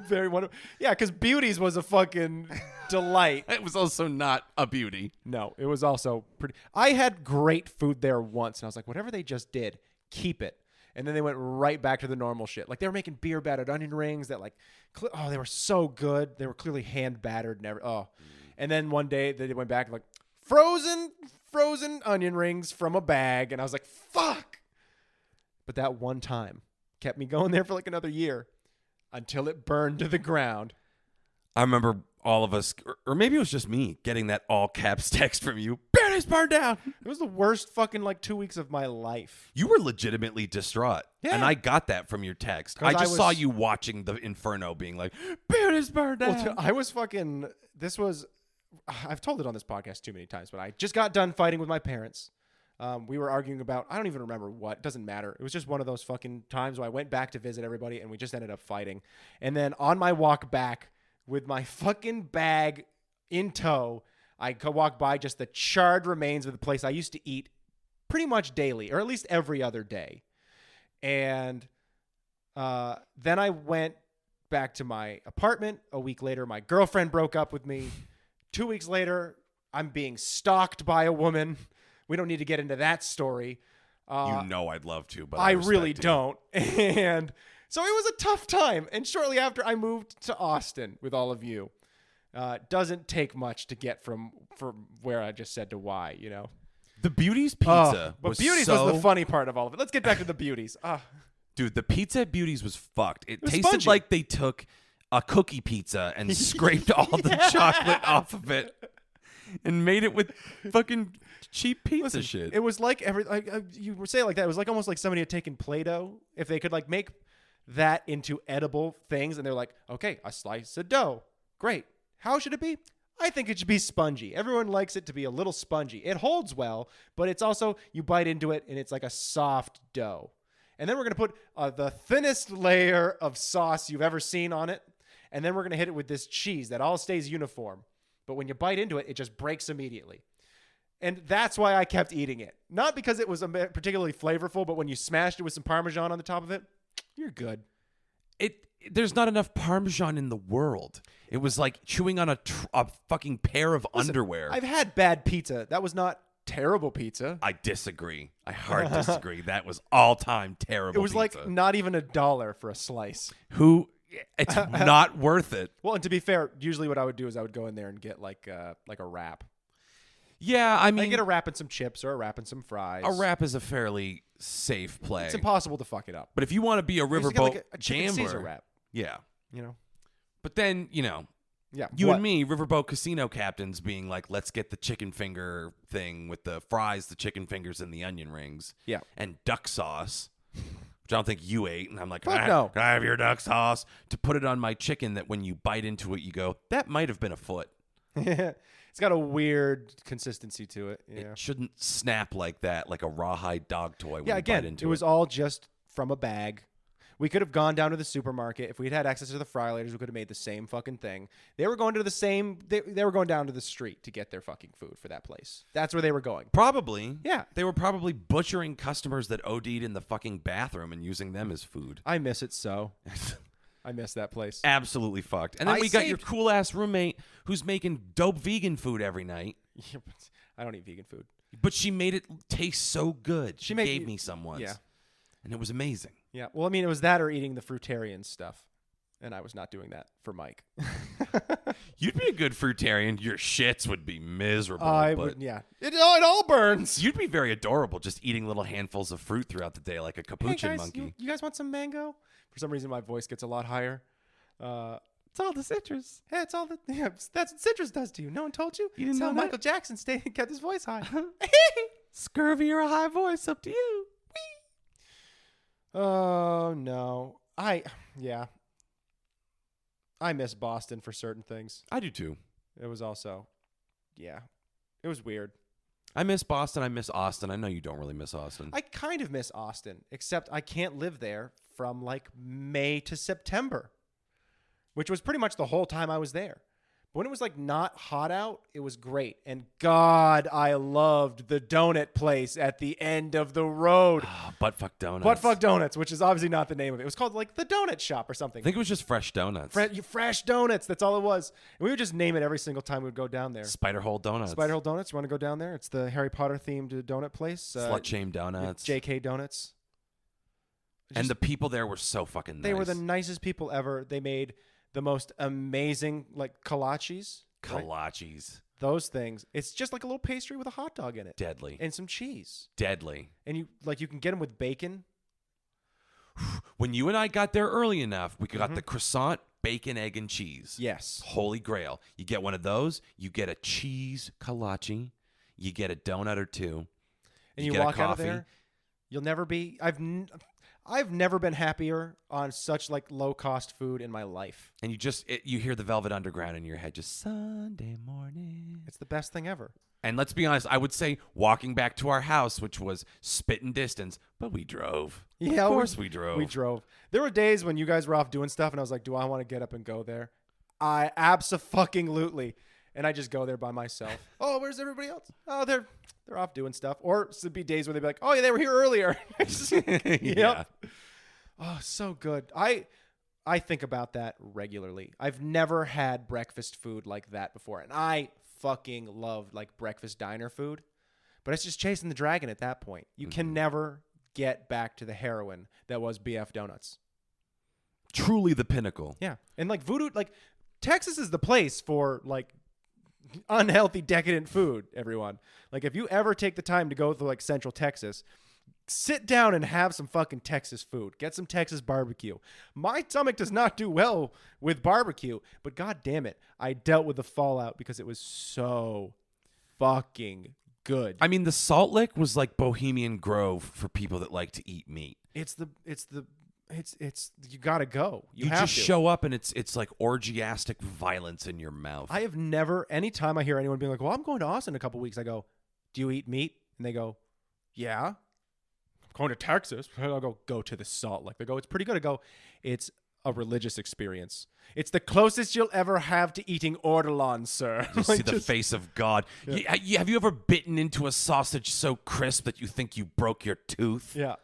Very wonderful. Yeah, because Beauty's was a fucking delight. It was also not a beauty. No, it was also pretty. I had great food there once, and I was like, whatever they just did, keep it. And then they went right back to the normal shit. Like they were making beer battered onion rings that they were so good. They were clearly hand battered. And then one day they went back and like frozen onion rings from a bag. And I was like, fuck. But that one time kept me going there for like another year until it burned to the ground. I remember all of us, or maybe it was just me, getting that all caps text from you. Beauty's burned down. It was the worst fucking 2 weeks of my life. You were legitimately distraught. Yeah. And I got that from your text. 'Cause I just I saw was- you watching the Inferno being like, Beauty's burned down. Well, I was fucking. I've told it on this podcast too many times, but I just got done fighting with my parents. We were arguing about, I don't even remember what. Doesn't matter. It was just one of those fucking times where I went back to visit everybody and we just ended up fighting. And then on my walk back with my fucking bag in tow, I could walk by just the charred remains of the place I used to eat pretty much daily, or at least every other day. And then I went back to my apartment. A week later, my girlfriend broke up with me. 2 weeks later, I'm being stalked by a woman. We don't need to get into that story. you know I'd love to, but I respect really it. don't. And so it was a tough time. And shortly after, I moved to Austin with all of you. Doesn't take much to get from where I just said to why, you know. The Beauty's pizza But was Beauty's so... was the funny part of all of it. Let's get back to the Beauties. Dude, the pizza at Beauty's was fucked. It was tasted spongy. like they took a cookie pizza and scraped all the chocolate off of it and made it with fucking cheap pizza shit. It was like you were saying like that. It was like almost like somebody had taken Play-Doh. If they could make that into edible things, and they're like, okay, a slice of dough. Great. How should it be? I think it should be spongy. Everyone likes it to be a little spongy. It holds well, but it's also, you bite into it, and it's like a soft dough. And then we're going to put the thinnest layer of sauce you've ever seen on it. And then we're going to hit it with this cheese that all stays uniform. But when you bite into it, it just breaks immediately. And that's why I kept eating it. Not because it was particularly flavorful, but when you smashed it with some Parmesan on the top of it, you're good. There's not enough Parmesan in the world. It was like chewing on a fucking pair of underwear. I've had bad pizza. That was not terrible pizza. I disagree. I hard disagree. That was all-time terrible It was pizza. like not even $1 for a slice. It's not worth it. Well, and to be fair, usually what I would do is I would go in there and get like a wrap. Yeah, I mean, I get a wrap and some chips or a wrap and some fries. a wrap is a fairly safe play. It's impossible to fuck it up. But if you want to be a You just get, like, riverboat a chicken Caesar gambler, wrap, yeah. you know? But then, Yeah. you What? and me, riverboat casino captains, being like, let's get the chicken finger thing with the fries, the chicken fingers, and the onion rings. Yeah. And duck sauce, which I don't think you ate. And I'm like, Fuck no. Can I have your duck sauce? To put it on my chicken that when you bite into it, you go, that might have been a foot. It's got a weird consistency to it. Yeah. It shouldn't snap like that, like a rawhide dog toy when Yeah, you again, bite into it was all just from a bag. We could have gone down to the supermarket. If we'd had access to the Frylators, we could have made the same fucking thing. They were going to the same... They were going down to the street to get their fucking food for that place. That's where they were going. Probably. Yeah. They were probably butchering customers that OD'd in the fucking bathroom and using them as food. I miss it so. I miss that place. Absolutely fucked. And then I we got your saved- cool ass roommate who's making dope vegan food every night, Yeah, but I don't eat vegan food. but she made it taste so good. She made gave you- me some once. Yeah. And it was amazing. Yeah. Well, I mean, it was that or eating the fruitarian stuff. And I was not doing that for Mike. You'd be a good fruitarian. Your shits would be miserable. I but would, yeah. It all burns. You'd be very adorable just eating little handfuls of fruit throughout the day like a Hey capuchin guys, monkey. you guys want some mango? For some reason, my voice gets a lot higher. It's all the citrus. Hey, it's all the that's what citrus does to you. No one told you. You didn't That's how know that? Michael Jackson kept his voice high. Scurvy or a high voice, up to you. Oh no, I miss Boston for certain things. I do too. It was also, yeah, it was weird. I miss Boston. I miss Austin. I know you don't really miss Austin. I kind of miss Austin, except I can't live there from like May to September, which was pretty much the whole time I was there. But when it was like not hot out, it was great. And God, I loved the donut place at the end of the road. Buttfuck Donuts. Buttfuck Donuts, which is obviously not the name of it. It was called like the Donut Shop or something. I think it was just fresh donuts. Fresh donuts. That's all it was. And we would just name it every single time we would go down there. Spiderhole Donuts. Spiderhole Donuts. You want to go down there? It's the Harry Potter themed donut place. Slut Shame Donuts. JK Donuts. And the people there were so fucking nice. They were the nicest people ever. They made the most amazing like kolaches. right? Kolaches. Those things. It's just like a little pastry with a hot dog in it. Deadly. And some cheese. Deadly. And you can get them with bacon. When you and I got there early enough, we got the croissant, bacon, egg, and cheese. Yes. Holy grail. You get one of those, you get a cheese kolache, you get a donut or two, And you get a walk out of coffee. there. You'll never be. I've never been happier on such like low cost food in my life. And you hear the Velvet Underground in your head, just Sunday morning. It's the best thing ever. And let's be honest, I would say walking back to our house, which was spitting distance, but we drove. Yeah, of course we drove. We drove. There were days when you guys were off doing stuff, and I was like, "Do I want to get up and go there?" I abso-fucking-lutely, and I just go there by myself. Oh, where's everybody else? Oh, they're off doing stuff. Or it'd be days where they'd be like, "Oh yeah, they were here earlier." Yep. Yeah. Oh, so good. I think about that regularly. I've never had breakfast food like that before, and I fucking love like breakfast diner food. But it's just chasing the dragon at that point. You can never get back to the heroin that was BF Donuts. Truly the pinnacle. Yeah. And like voodoo, like Texas is the place for like unhealthy, decadent food, everyone. Like if you ever take the time to go to like Central Texas, sit down and have some fucking Texas food. Get some Texas barbecue. My stomach does not do well with barbecue, but god damn it, I dealt with the fallout because it was so fucking good. I mean, the Salt Lick was like Bohemian Grove for people that like to eat meat. It's the it's you gotta go. You have just to. show up and it's like orgiastic violence in your mouth. I have never, anytime I hear anyone being like, well, I'm going to Austin in a couple weeks, I go, do you eat meat? And they go, yeah. I'm going to Texas. I'll go to the Salt Lake. They go, it's pretty good. I go, it's a religious experience. It's the closest you'll ever have to eating ortolan, sir. You see the face of God. Have you ever bitten into a sausage so crisp that you think you broke your tooth? Yeah,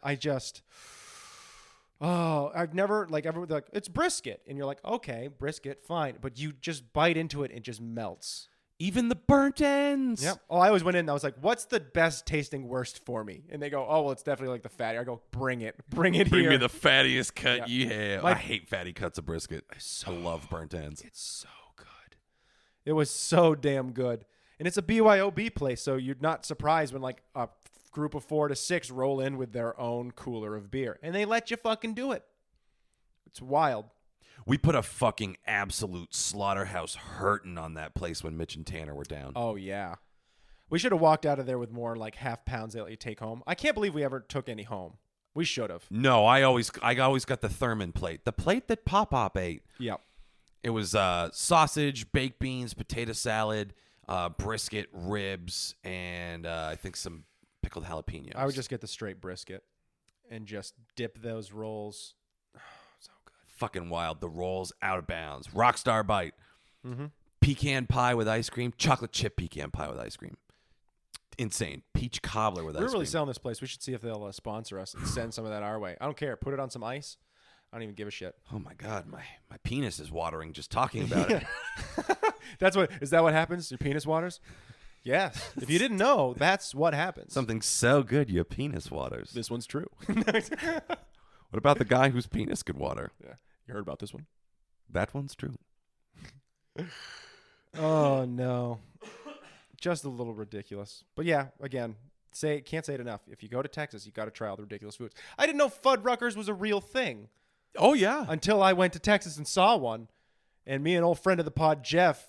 I've never, like, everyone, like, it's brisket. And you're like, okay, brisket, fine. But you just bite into it and it just melts. Even the burnt ends. Yep. Oh, I always went in and I was like, what's the best tasting worst for me? And they go, oh, well, it's definitely like the fatty. I go, bring it Bring here. me the fattiest cut you have. My- I hate fatty cuts of brisket. I love burnt ends. It's so good. It was so damn good. And it's a BYOB place, so you're not surprised when like a group of 4 to 6 roll in with their own cooler of beer. And they let you fucking do it. It's wild. We put a fucking absolute slaughterhouse hurting on that place when Mitch and Tanner were down. Oh, yeah. We should have walked out of there with more like half pounds that let you take home. I can't believe we ever took any home. We should have. No, I always got the Thurman plate. The plate that Pop ate. Yep. It was sausage, baked beans, potato salad, brisket, ribs, and I think some pickled jalapenos. I would just get the straight brisket and just dip those rolls. So good. Fucking wild. The rolls out of bounds. Rockstar bite. Mm-hmm. Pecan pie with ice cream. Chocolate chip pecan pie with ice cream. Insane. Peach cobbler with ice We're cream. really selling this place. We should see if they'll sponsor us and send some of that our way. I don't care. Put it on some ice. I don't even give a shit. Oh my God, my penis is watering just talking about it. Is that what happens? Your penis waters? Yes. If you didn't know, that's what happens. Something so good your penis waters. This one's true. What about the guy whose penis could water? Yeah. You heard about this one? That one's true. Oh no. Just a little ridiculous. But yeah, again, can't say it enough. If you go to Texas, you got to try all the ridiculous foods. I didn't know Fuddruckers was a real thing Oh yeah. until I went to Texas and saw one. And me and old friend of the pod, Jeff,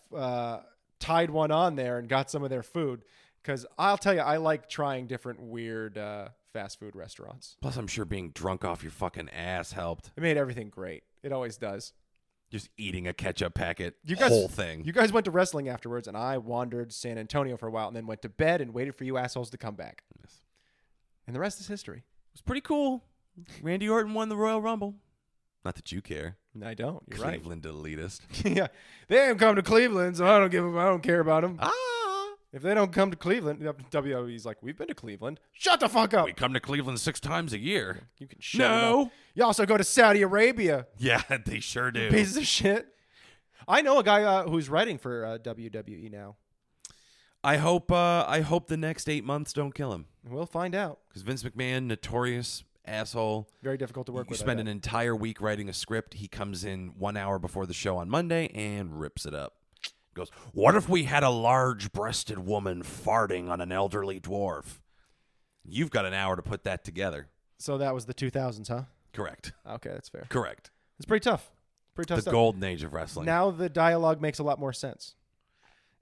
tied one on there and got some of their food. Because I'll tell you, I like trying different weird fast food restaurants. Plus, I'm sure being drunk off your fucking ass helped. It made everything great. It always does. Just eating a ketchup packet, You guys, whole thing. You guys went to wrestling afterwards, and I wandered San Antonio for a while and then went to bed and waited for you assholes to come back. Yes. And the rest is history. It was pretty cool. Randy Orton won the Royal Rumble. Not that you care. I don't. You're Cleveland elitist. right. Yeah, they haven't come to Cleveland, so I don't care about them. Ah. If they don't come to Cleveland, WWE's like, we've been to Cleveland. Shut the fuck up. We come to Cleveland 6 times a year. You can shut up. No. You also go to Saudi Arabia. Yeah, they sure do. Pieces of shit. I know a guy who's writing for WWE now. I hope the next 8 months don't kill him. We'll find out. Because Vince McMahon, notorious asshole. Very difficult to work You with. spend an entire week writing a script. He comes in 1 hour before the show on Monday and rips it up. Goes, what if we had a large-breasted woman farting on an elderly dwarf? You've got an hour to put that together. So that was the 2000s, huh? Correct. Okay, that's fair. Correct. It's pretty tough. Pretty tough The stuff. golden age of wrestling. Now the dialogue makes a lot more sense.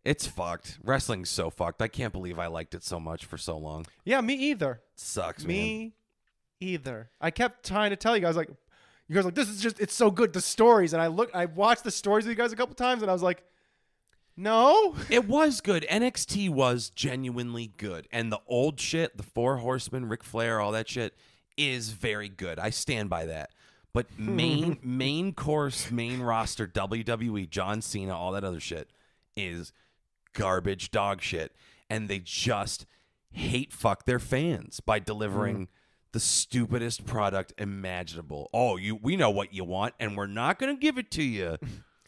It's fucked. Wrestling's so fucked. I can't believe I liked it so much for so long. Yeah, me either. It sucks, man. Me either. I kept trying to tell you guys, like, this is just, it's so good, the stories. And I watched the stories with you guys a couple times, and I was like, no. It was good. NXT was genuinely good. And the old shit, the Four Horsemen, Ric Flair, all that shit is very good. I stand by that. But main course, main roster, WWE, John Cena, all that other shit is garbage dog shit. And they just hate fuck their fans by delivering the stupidest product imaginable. Oh, we know what you want, and we're not going to give it to you.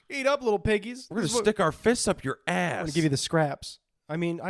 Eat up, little piggies. We're going to stick our fists up your ass. I'm going to give you the scraps. I mean,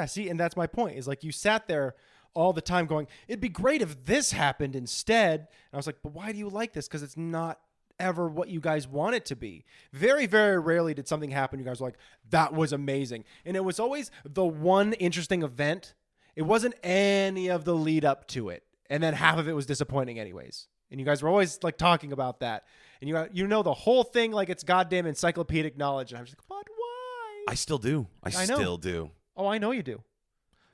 see, and that's my point, is like you sat there all the time going, it'd be great if this happened instead. And I was like, but why do you like this? Because it's not ever what you guys want it to be. Very, very rarely did something happen. You guys were like, that was amazing. And it was always the one interesting event. It wasn't any of the lead up to it. And then half of it was disappointing anyways. And you guys were always like talking about that. And you know the whole thing like it's goddamn encyclopedic knowledge. And I'm just like, but why? I still do. I know. still do. Oh, I know you do.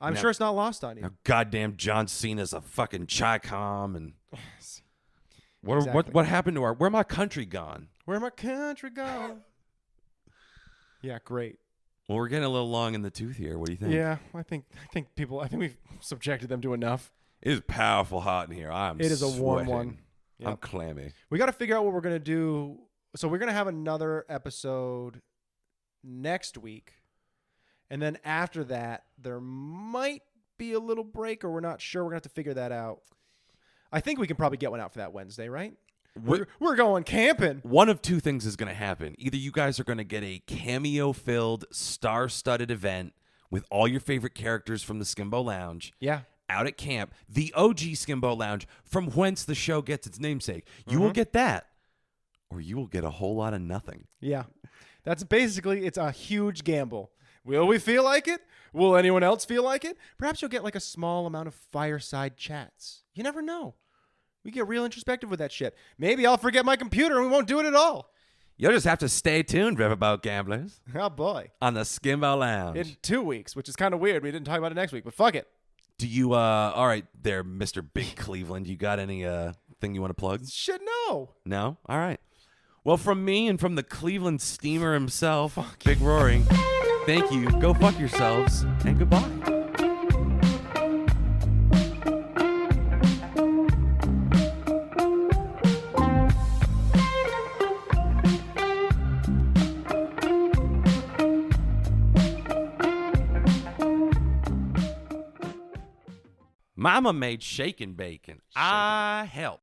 I'm Now- sure it's not lost on you. Now, goddamn John Cena's a fucking Chi-Com and Exactly. What happened to where my country gone? Where my country gone? Yeah, great. Well, we're getting a little long in the tooth here. What do you think? Yeah, I think we've subjected them to enough. It is powerful hot in here. It is a warm sweating. one. I'm Yep. clammy. We got to figure out what we're going to do. So we're going to have another episode next week. And then after that, there might be a little break, or we're not sure. We're going to have to figure that out. I think we can probably get one out for that Wednesday, right? We're going camping. One of two things is going to happen. Either you guys are going to get a cameo-filled, star-studded event with all your favorite characters from the Skimbo Lounge. Yeah. Out at camp, the OG Skimbo Lounge, from whence the show gets its namesake. You will get that, or you will get a whole lot of nothing. Yeah. That's basically, it's a huge gamble. Will we feel like it? Will anyone else feel like it? Perhaps you'll get like a small amount of fireside chats. You never know. We get real introspective with that shit. Maybe I'll forget my computer and we won't do it at all. You'll just have to stay tuned, Riverboat Gamblers, Oh, boy. on the Skimbo Lounge. In 2 weeks, which is kind of weird. We didn't talk about it next week, but fuck it. Do you, all right there, Mr. Big Cleveland, you got any thing you want to plug? Shit, no. No? All right. Well, from me and from the Cleveland Steamer himself, Big Rory, thank you. Go fuck yourselves, and goodbye. Mama made shake and bacon. I helped.